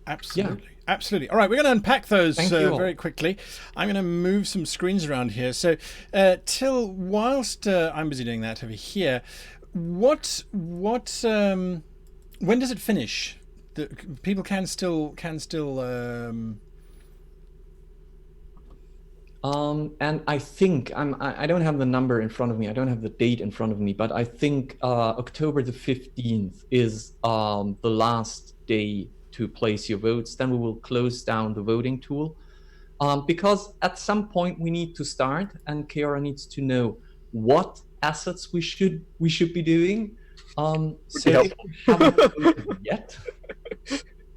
Absolutely. Yeah. Absolutely. All right, we're going to unpack those very quickly. I'm going to move some screens around here. So, Till, whilst I'm busy doing that over here, when does it finish? People can still. And I think I don't have the number in front of me. I don't have the date in front of me, but I think October the 15th is the last day to place your votes. Then we will close down the voting tool because at some point we need to start, and Kiara needs to know what assets we should be doing. So if you haven't voted yet,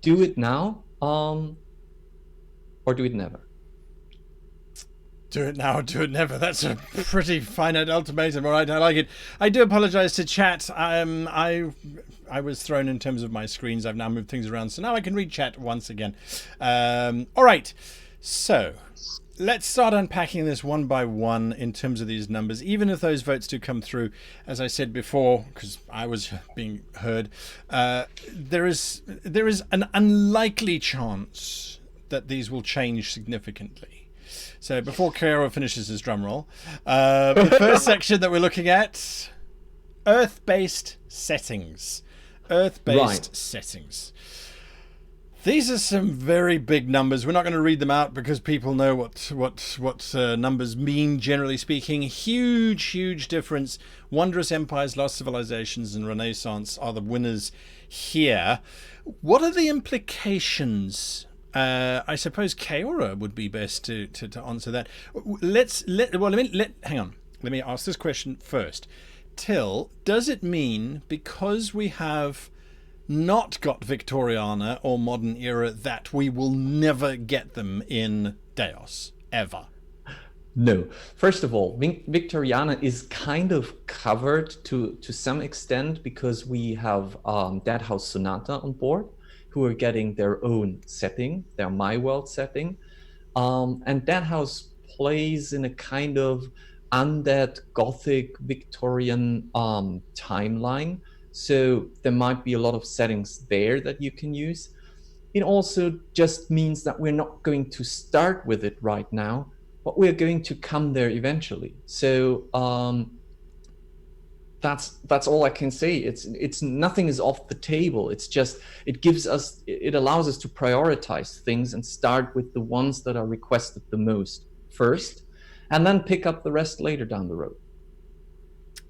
do it now, or do it never. Do it now, do it never. That's a pretty finite ultimatum. All right, I like it. I do apologize to chat. I was thrown in terms of my screens. I've now moved things around, so now I can read chat once again. All right, so let's start unpacking this one by one in terms of these numbers. Even if those votes do come through, as I said before, because I was being heard, there is an unlikely chance that these will change significantly. So before Kiara finishes his drum roll, the first section that we're looking at, Earth-based settings. Earth-based settings. These are some very big numbers. We're not going to read them out because people know what numbers mean, generally speaking. Huge difference. Wondrous empires, lost civilizations, and Renaissance are the winners here. What are the implications? I suppose Kiara would be best to answer that. Hang on. Let me ask this question first. Till, does it mean because we have not got Victoriana or Modern Era that we will never get them in DEIOS ever? No. First of all, Victoriana is kind of covered to some extent because we have Dead House Sonata on board, who are getting their own setting, their My World setting. And Dead House plays in a kind of undead Gothic Victorian timeline. So there might be a lot of settings there that you can use. It also just means that we're not going to start with it right now, but we're going to come there eventually. So that's all I can say. It's nothing is off the table. It's just it allows us to prioritize things and start with the ones that are requested the most first, and then pick up the rest later down the road.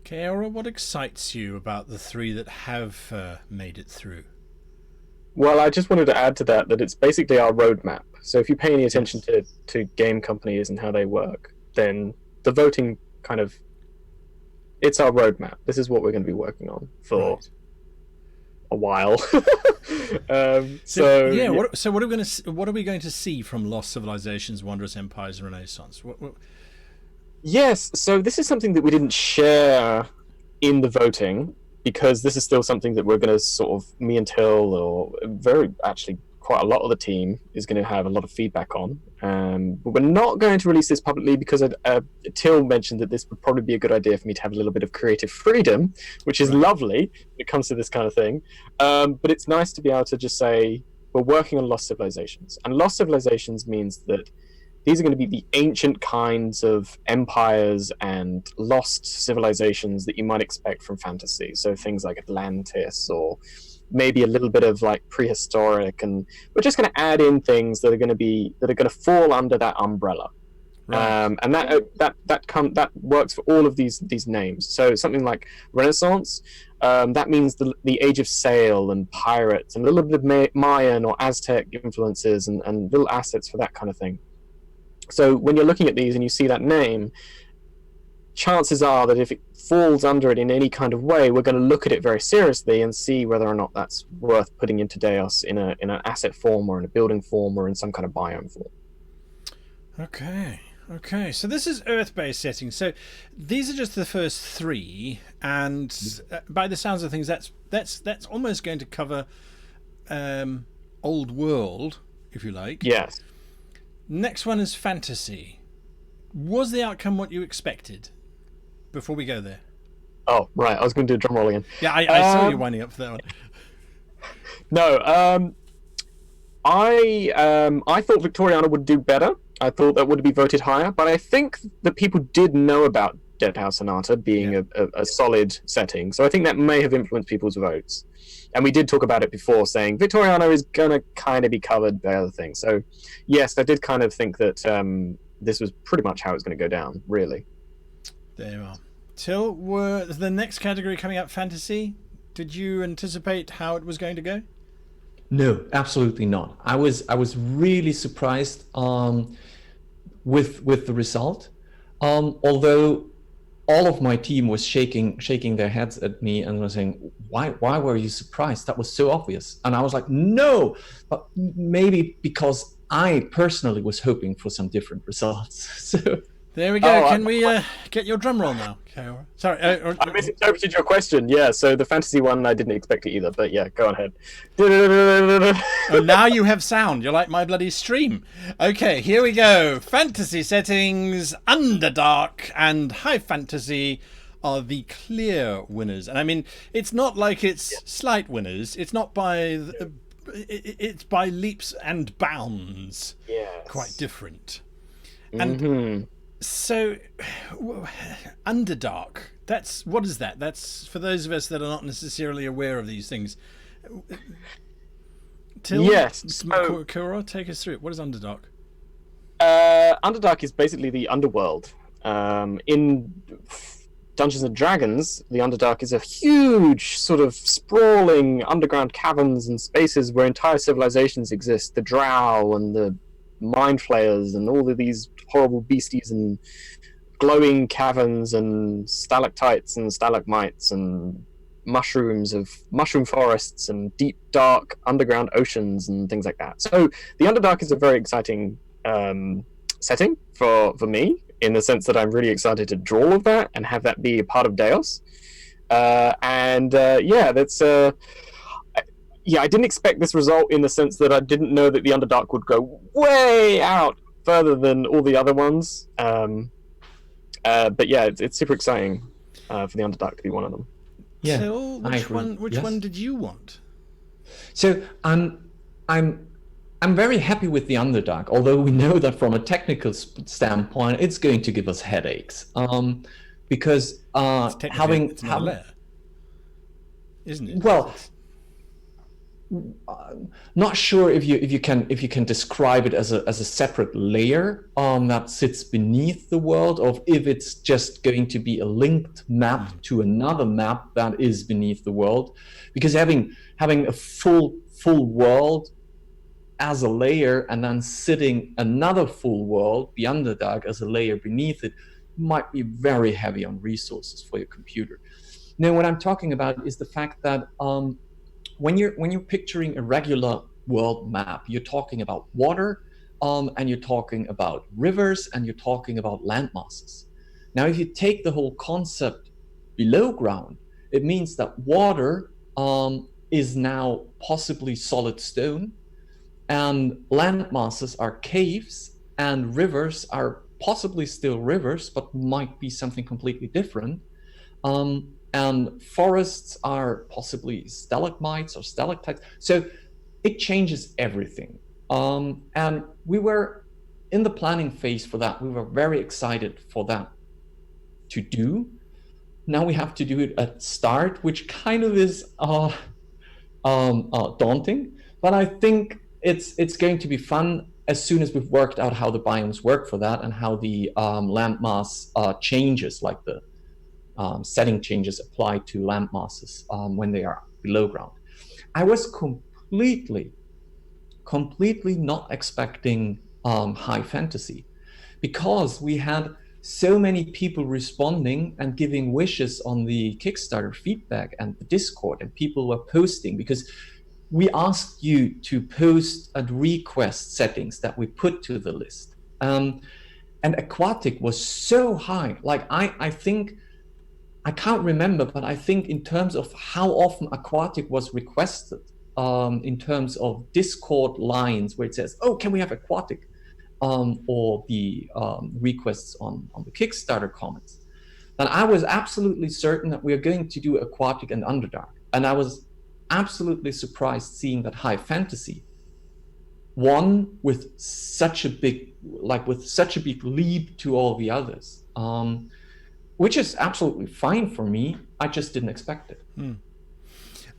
Keora, what excites you about the 3 that have made it through? Well, I just wanted to add to that it's basically our roadmap. So if you pay any attention to game companies and how they work, then the voting kind of, it's our roadmap. This is what we're going to be working on for a while. What are we going to see from Lost Civilizations, Wondrous Empires, and Renaissance? Yes, so this is something that we didn't share in the voting, because this is still something that we're going to sort of, me and Till, or quite a lot of the team is going to have a lot of feedback on. But we're not going to release this publicly because Till mentioned that this would probably be a good idea for me to have a little bit of creative freedom, which is lovely when it comes to this kind of thing. But it's nice to be able to just say, we're working on Lost Civilizations. And Lost Civilizations means that these are going to be the ancient kinds of empires and lost civilizations that you might expect from fantasy. So things like Atlantis, or maybe a little bit of like prehistoric, and we're just going to add in things that are going to fall under that umbrella. Right. And that works for all of these names. So something like Renaissance, that means the age of sail and pirates, and a little bit of Mayan or Aztec influences, and little assets for that kind of thing. So when you're looking at these and you see that name, chances are that if it falls under it in any kind of way, we're going to look at it very seriously and see whether or not that's worth putting into DEIOS in an asset form, or in a building form, or in some kind of biome form. Okay, so this is Earth-based settings. So these are just the first 3, and by the sounds of things, that's almost going to cover old world, if you like. Yes. Next one is fantasy. Was the outcome what you expected? Before we go there. Oh, right. I was going to do a drum roll again. Yeah, I saw you winding up for that one. No, I thought Victoriana would do better. I thought that would be voted higher, but I think that people did know about Dead House Sonata being a solid setting, so I think that may have influenced people's votes. And we did talk about it before, saying Victoriana is going to kind of be covered by other things. So, yes, I did kind of think that this was pretty much how it's going to go down, really. There you are. Till, were the next category coming up fantasy? Did you anticipate how it was going to go? No, absolutely not. I was really surprised with the result. Although all of my team was shaking their heads at me and was saying, why were you surprised? That was so obvious. And I was like, no, but maybe because I personally was hoping for some different results. So there we go. Can we get your drum roll now? Sorry. I misinterpreted your question. Yeah, so the fantasy one, I didn't expect it either, but yeah, go on ahead. Oh, now you have sound. You're like my bloody stream. Okay, here we go. Fantasy settings, Underdark and High Fantasy are the clear winners. And I mean, it's not like it's slight winners. It's not by... It's by leaps and bounds. Yes. Quite different. And... So, Underdark, what is that? That's for those of us that are not necessarily aware of these things. Yes. Keora, take us through it. What is Underdark? Underdark is basically the underworld. In Dungeons and Dragons, the Underdark is a huge sort of sprawling underground caverns and spaces where entire civilizations exist. The Drow and the Mind Flayers and all of these horrible beasties and glowing caverns and stalactites and stalagmites and mushroom forests and deep dark underground oceans and things like that. So the Underdark is a very exciting setting for me, in the sense that I'm really excited to draw all of that and have that be a part of DEIOS. I didn't expect this result, in the sense that I didn't know that the Underdark would go way out further than all the other ones. But yeah, it's super exciting for the Underdark to be one of them. Yeah, Till, which one did you want? So I'm very happy with the Underdark, although we know that from a technical standpoint, it's going to give us headaches. Because it's not a layer, isn't it? Well, not sure if you can describe it as a separate layer that sits beneath the world, or if it's just going to be a linked map to another map that is beneath the world. Because having a full world as a layer and then sitting another full world, the Underdark, as a layer beneath it, might be very heavy on resources for your computer. Now, what I'm talking about is the fact that when you're picturing a regular world map, you're talking about water, and you're talking about rivers, and you're talking about land masses. Now, if you take the whole concept below ground, it means that water is now possibly solid stone, and land masses are caves, and rivers are possibly still rivers, but might be something completely different. And forests are possibly stalagmites or stalactites. So it changes everything. And we were in the planning phase for that. We were very excited for that to do. Now we have to do it at start, which kind of is daunting. But I think it's going to be fun as soon as we've worked out how the biomes work for that, and how the landmass changes, like the setting changes apply to land masses when they are below ground. I was completely not expecting high fantasy, because we had so many people responding and giving wishes on the Kickstarter feedback and the Discord, and people were posting, because we asked you to post and request settings that we put to the list. And aquatic was so high. Like I think, I can't remember, but I think in terms of how often aquatic was requested, in terms of Discord lines where it says, oh, can we have aquatic? Or the requests on the Kickstarter comments, then I was absolutely certain that we are going to do aquatic and Underdark. And I was absolutely surprised seeing that high fantasy won with such a big leap to all the others. Which is absolutely fine for me. I just didn't expect it.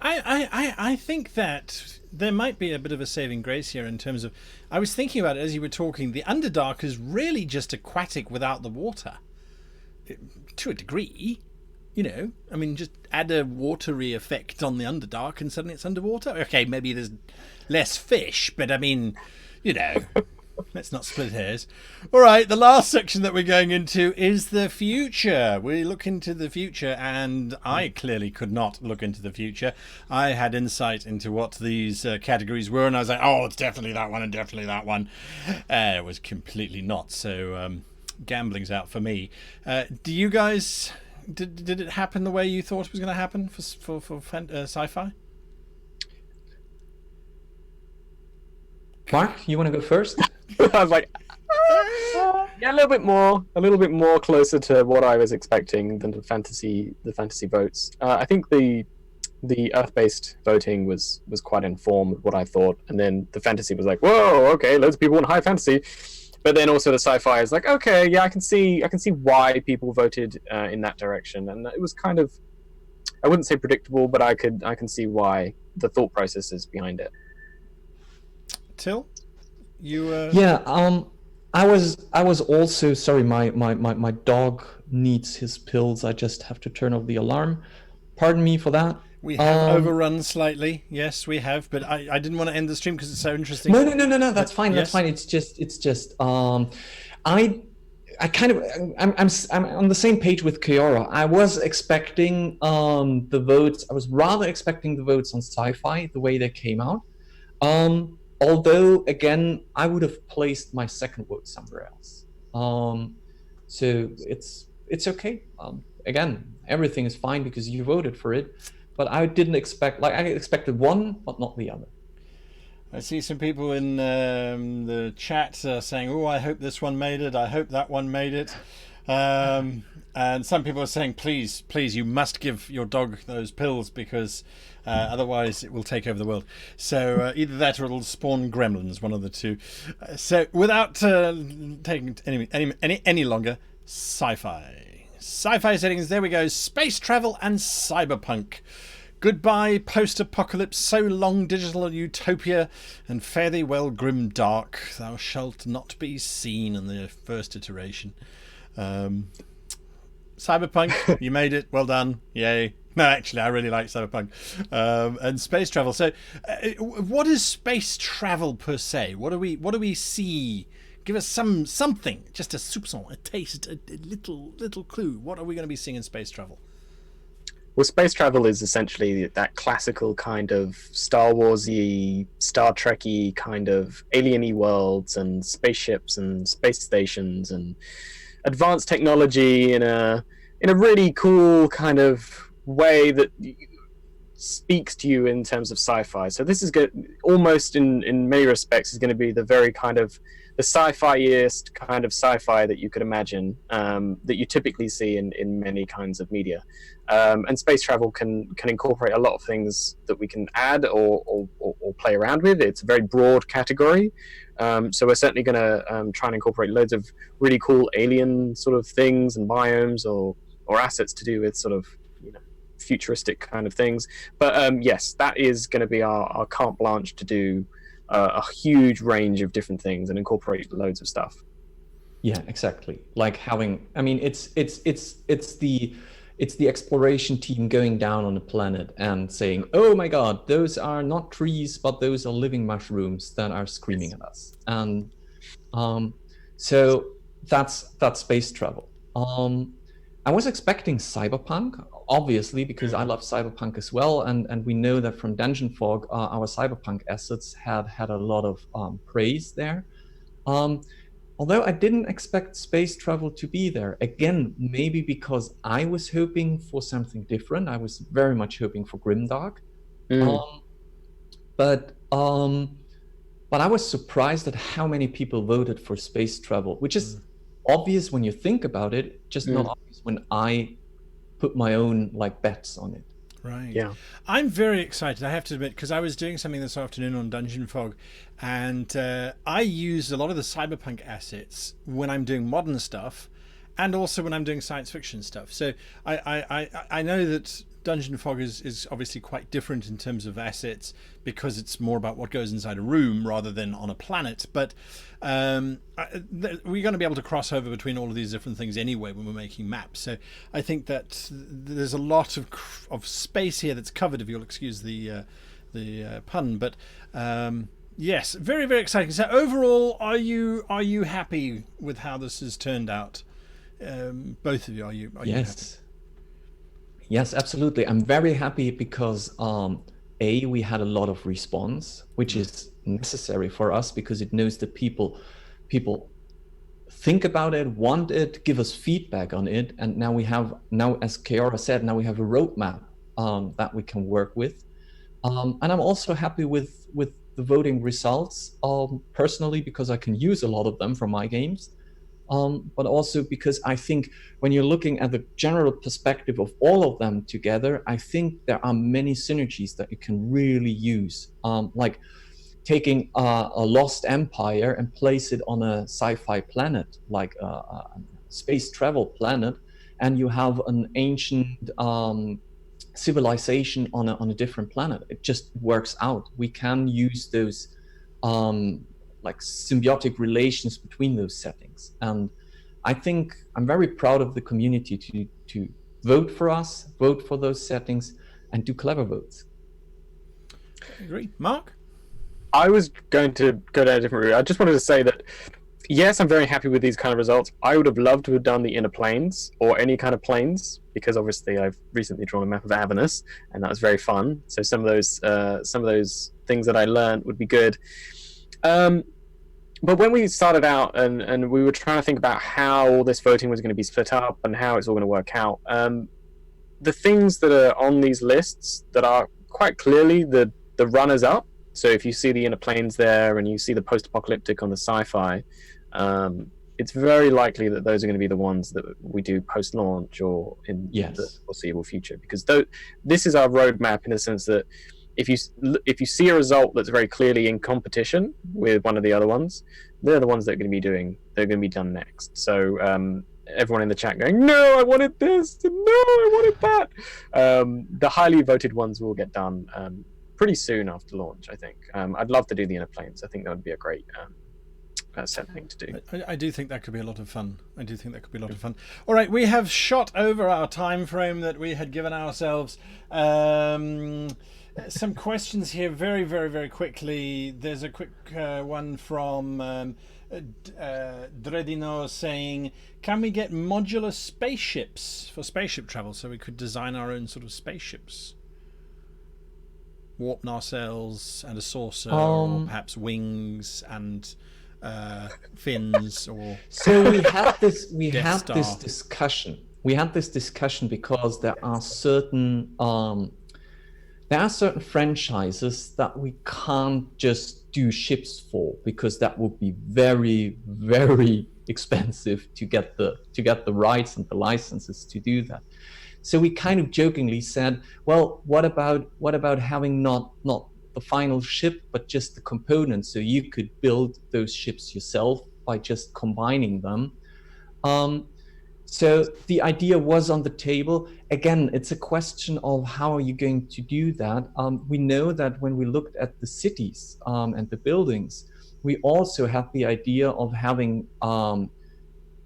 I think that there might be a bit of a saving grace here in terms of, I was thinking about it as you were talking, the Underdark is really just aquatic without the water. To a degree, you know, I mean, just add a watery effect on the Underdark and suddenly it's underwater. Okay, maybe there's less fish, but I mean, you know... Let's not split hairs. All right, the last section that we're going into is the future. We look into the future, and I clearly could not look into the future. I had insight into what these categories were, and I was like, oh, it's definitely that one and definitely that one. It was completely not, so gambling's out for me. Do you guys... Did it happen the way you thought it was going to happen for sci-fi? Mark, you want to go first? I was like, yeah, a little bit more closer to what I was expecting than the fantasy votes. I think the Earth-based voting was quite informed with what I thought, and then the fantasy was like, whoa, okay, loads of people want high fantasy, but then also the sci-fi is like, okay, yeah, I can see why people voted in that direction, and it was kind of, I wouldn't say predictable, but I can see why the thought processes behind it. Till? You Yeah, I was also sorry, my dog needs his pills. I just have to turn off the alarm. Pardon me for that. We have overrun slightly. Yes, we have, but I didn't want to end the stream because it's so interesting. No, that's fine. Yes. That's fine. It's just I'm on the same page with Kiora. I was expecting the votes. I was rather expecting the votes on sci-fi the way they came out. Although, again, I would have placed my second vote somewhere else. So it's okay. Again, everything is fine because you voted for it. But I didn't expect, I expected one, but not the other. I see some people in the chat saying, oh, I hope this one made it. I hope that one made it. And some people are saying, please, you must give your dog those pills because otherwise it will take over the world. So either that or it'll spawn gremlins, one of the two. So without taking any longer, sci-fi. Sci-fi settings, there we go. Space travel and cyberpunk. Goodbye, post-apocalypse, so long digital utopia, and fare thee well, grim dark. Thou shalt not be seen in the first iteration. Cyberpunk, you made it. Well done. Yay. No, actually, I really like Cyberpunk. And space travel. So, what is space travel per se? What do we see? Give us something, just a soupçon, a taste, a little clue. What are we going to be seeing in space travel? Well, space travel is essentially that classical kind of Star Wars-y, Star Trek-y kind of alien-y worlds and spaceships and space stations and advanced technology in a really cool kind of way that speaks to you in terms of sci-fi. So this is almost in many respects is going to be the very kind of the sci-fi-iest kind of sci-fi that you could imagine, that you typically see in many kinds of media. And space travel can incorporate a lot of things that we can add or play around with. It's a very broad category. So we're certainly going to try and incorporate loads of really cool alien sort of things and biomes or assets to do with sort of, futuristic kind of things. But yes, that is going to be our carte blanche to do a huge range of different things and incorporate loads of stuff. Yeah, exactly. Like having, I mean, it's the exploration team going down on a planet and saying, "Oh my God, those are not trees, but those are living mushrooms that are screaming at us." And so that's space travel. I was expecting cyberpunk, obviously, because I love cyberpunk as well, and we know that from Dungeon Fog, our cyberpunk assets had a lot of praise there. Although I didn't expect space travel to be there. Again, maybe because I was hoping for something different. I was very much hoping for grimdark. But I was surprised at how many people voted for space travel, which is obvious when you think about it, just not obvious when I put my own bets on it. Right. Yeah. I'm very excited, I have to admit, because I was doing something this afternoon on Dungeon Fog, and I use a lot of the cyberpunk assets when I'm doing modern stuff, and also when I'm doing science fiction stuff. So I know that Dungeon Fog is obviously quite different in terms of assets because it's more about what goes inside a room rather than on a planet. But we're going to be able to cross over between all of these different things anyway when we're making maps. So I think that there's a lot of space here that's covered, if you'll excuse the pun. But yes, very, very exciting. So overall, are you happy with how this has turned out? Both of you, are you Yes. happy? Yes, absolutely. I'm very happy because we had a lot of response, which is necessary for us because it knows that people think about it, want it, give us feedback on it, and now as Kiara said, now we have a roadmap that we can work with. And I'm also happy with the voting results personally because I can use a lot of them from my games. But also because I think when you're looking at the general perspective of all of them together, I think there are many synergies that you can really use. Like taking a lost empire and place it on a sci-fi planet, like a space travel planet, and you have an ancient civilization on a different planet. It just works out. We can use those symbiotic relations between those settings. And I think I'm very proud of the community to vote for us, vote for those settings, and do clever votes. I agree. Mark? I was going to go down a different route. I just wanted to say that, yes, I'm very happy with these kind of results. I would have loved to have done the inner planes or any kind of planes, because obviously I've recently drawn a map of Avernus, and that was very fun. So some of those things that I learned would be good. But when we started out and we were trying to think about how all this voting was going to be split up and how it's all going to work out, the things that are on these lists that are quite clearly the runners-up, so if you see the inner planes there and you see the post-apocalyptic on the sci-fi, it's very likely that those are going to be the ones that we do post-launch or in Yes. the foreseeable future, because this is our roadmap in the sense that if you see a result that's very clearly in competition with one of the other ones, they're the ones that are going to be done next. So everyone in the chat going, no, I wanted this, and no, I wanted that. The highly voted ones will get done pretty soon after launch, I think. I'd love to do the inner planes. I think that would be a great thing to do. I do think that could be a lot of fun. All right, we have shot over our time frame that we had given ourselves. Some questions here very, very, very quickly. There's a quick one from Dredino saying, can we get modular spaceships for spaceship travel so we could design our own sort of spaceships? Warp nacelles and a saucer, or perhaps wings and fins, or so we had this discussion because there are certain franchises that we can't just do ships for, because that would be very, very expensive to get the rights and the licenses to do that. So we kind of jokingly said, well, what about having not the final ship, but just the components, so you could build those ships yourself by just combining them. So the idea was on the table. Again, it's a question of how are you going to do that. We know that when we looked at the cities and the buildings, we also had the idea of having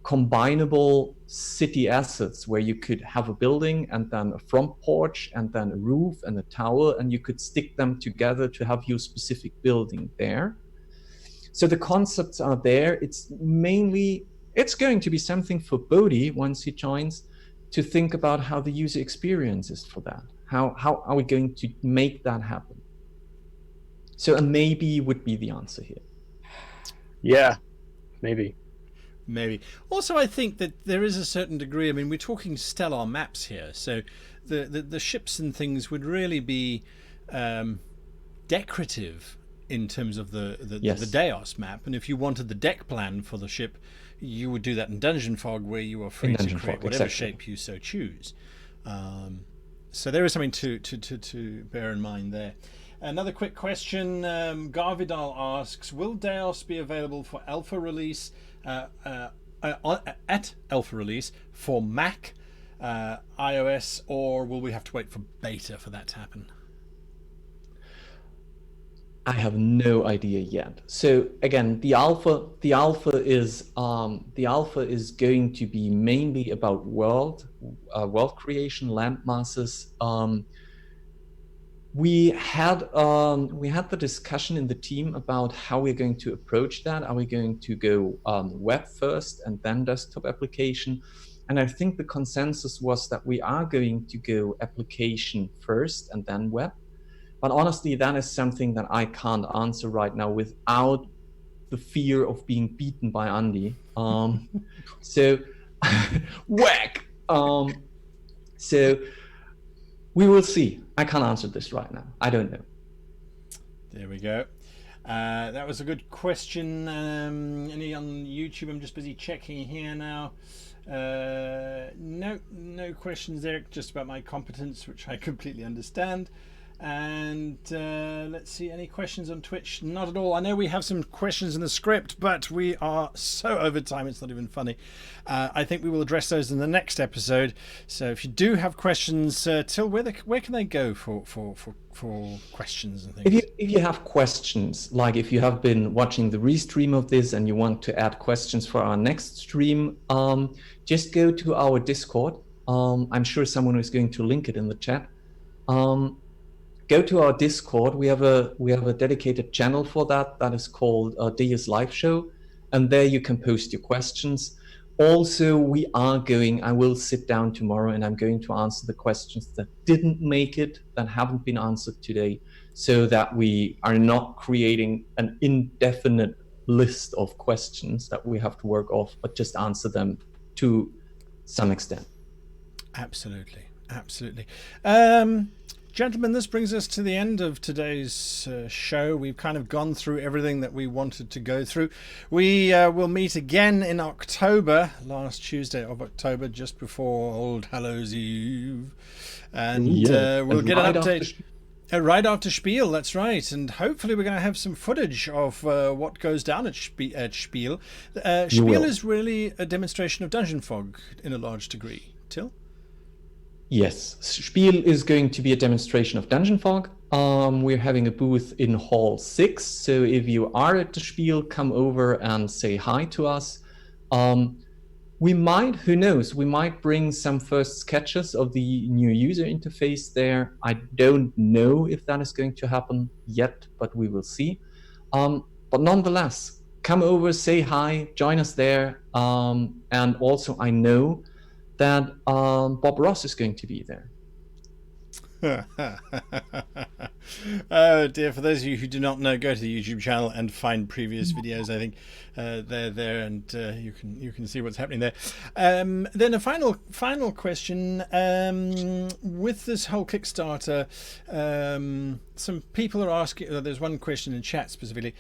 combinable city assets, where you could have a building and then a front porch and then a roof and a tower, and you could stick them together to have your specific building there. So the concepts are there. It's going to be something for Bodhi once he joins to think about how the user experience is for that. How are we going to make that happen? So a maybe would be the answer here. Yeah, maybe. Also, I think that there is a certain degree, I mean, we're talking stellar maps here, so the ships and things would really be decorative in terms of the DEIOS map. And if you wanted the deck plan for the ship, you would do that in Dungeon Fog, where you are free to create whatever shape you so choose. So there is something to bear in mind there. Another quick question, Garvidal asks, will DEIOS be available for alpha release at alpha release for Mac, iOS, or will we have to wait for beta for that to happen? I have no idea yet. So again, the alpha is going to be mainly about world creation, land masses. We had the discussion in the team about how we're going to approach that. Are we going to go web first and then desktop application? And I think the consensus was that we are going to go application first and then web. But honestly, that is something that I can't answer right now without the fear of being beaten by Andy. So whack. So we will see. I can't answer this right now. I don't know. There we go. That was a good question. Any on YouTube? I'm just busy checking here now. No questions there. Just about my competence, which I completely understand. And let's see, any questions on Twitch? Not at all. I know we have some questions in the script, but we are so over time it's not even funny. I think we will address those in the next episode. So if you do have questions, Till, where can they go for questions and things? If you have questions, like if you have been watching the restream of this and you want to add questions for our next stream, just go to our Discord. I'm sure someone is going to link it in the chat. Go to our Discord. We have a dedicated channel for that. That is called DEIOS Live Show, and there you can post your questions. Also, I will sit down tomorrow and I'm going to answer the questions that didn't make it, that haven't been answered today, so that we are not creating an indefinite list of questions that we have to work off, but just answer them to some extent. Absolutely. Gentlemen, this brings us to the end of today's show. We've kind of gone through everything that we wanted to go through. We will meet again in October, last Tuesday of October, just before Old Hallows Eve. And we'll get an update. Right after Spiel, that's right. And hopefully we're going to have some footage of what goes down at Spiel. Spiel is really a demonstration of Dungeon Fog in a large degree. Till? Yes, Spiel is going to be a demonstration of Dungeon Fog. We're having a booth in Hall 6, so if you are at the Spiel, come over and say hi to us. We might, who knows, we might bring some first sketches of the new user interface there. I don't know if that is going to happen yet, but we will see. But nonetheless, come over, say hi, join us there. And also I know that Bob Ross is going to be there. Oh dear, for those of you who do not know, go to the YouTube channel and find previous videos. I think they're there, and you can see what's happening there. Then a final question. With this whole Kickstarter, some people are asking, there's one question in chat specifically.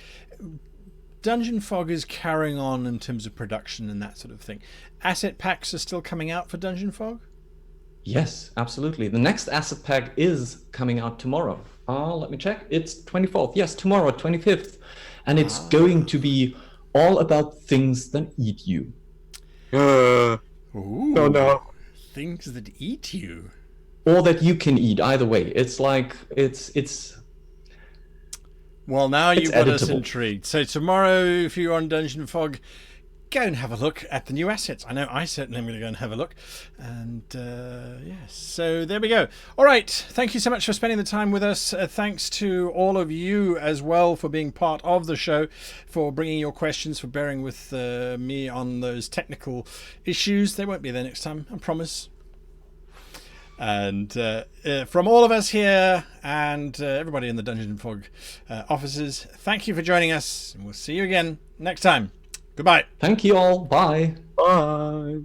Dungeon Fog is carrying on in terms of production and that sort of thing. Asset packs are still coming out for Dungeon Fog? Yes, absolutely. The next asset pack is coming out tomorrow. Let me check. It's 24th. Yes, tomorrow, 25th. And it's going to be all about things that eat you. Ooh, oh no. Things that eat you. Or that you can eat, either way. It's like, it's Well, now you've got us editable. intrigued. So tomorrow, if you're on Dungeon Fog, go and have a look at the new assets. I know I certainly am going to go and have a look. And yes, so there we go. All right. Thank you so much for spending the time with us. Thanks to all of you as well for being part of the show, for bringing your questions, for bearing with me on those technical issues. They won't be there next time, I promise. And from all of us here and everybody in the Dungeon Fog offices, thank you for joining us. And we'll see you again next time. Goodbye. Thank you all. Bye. Bye.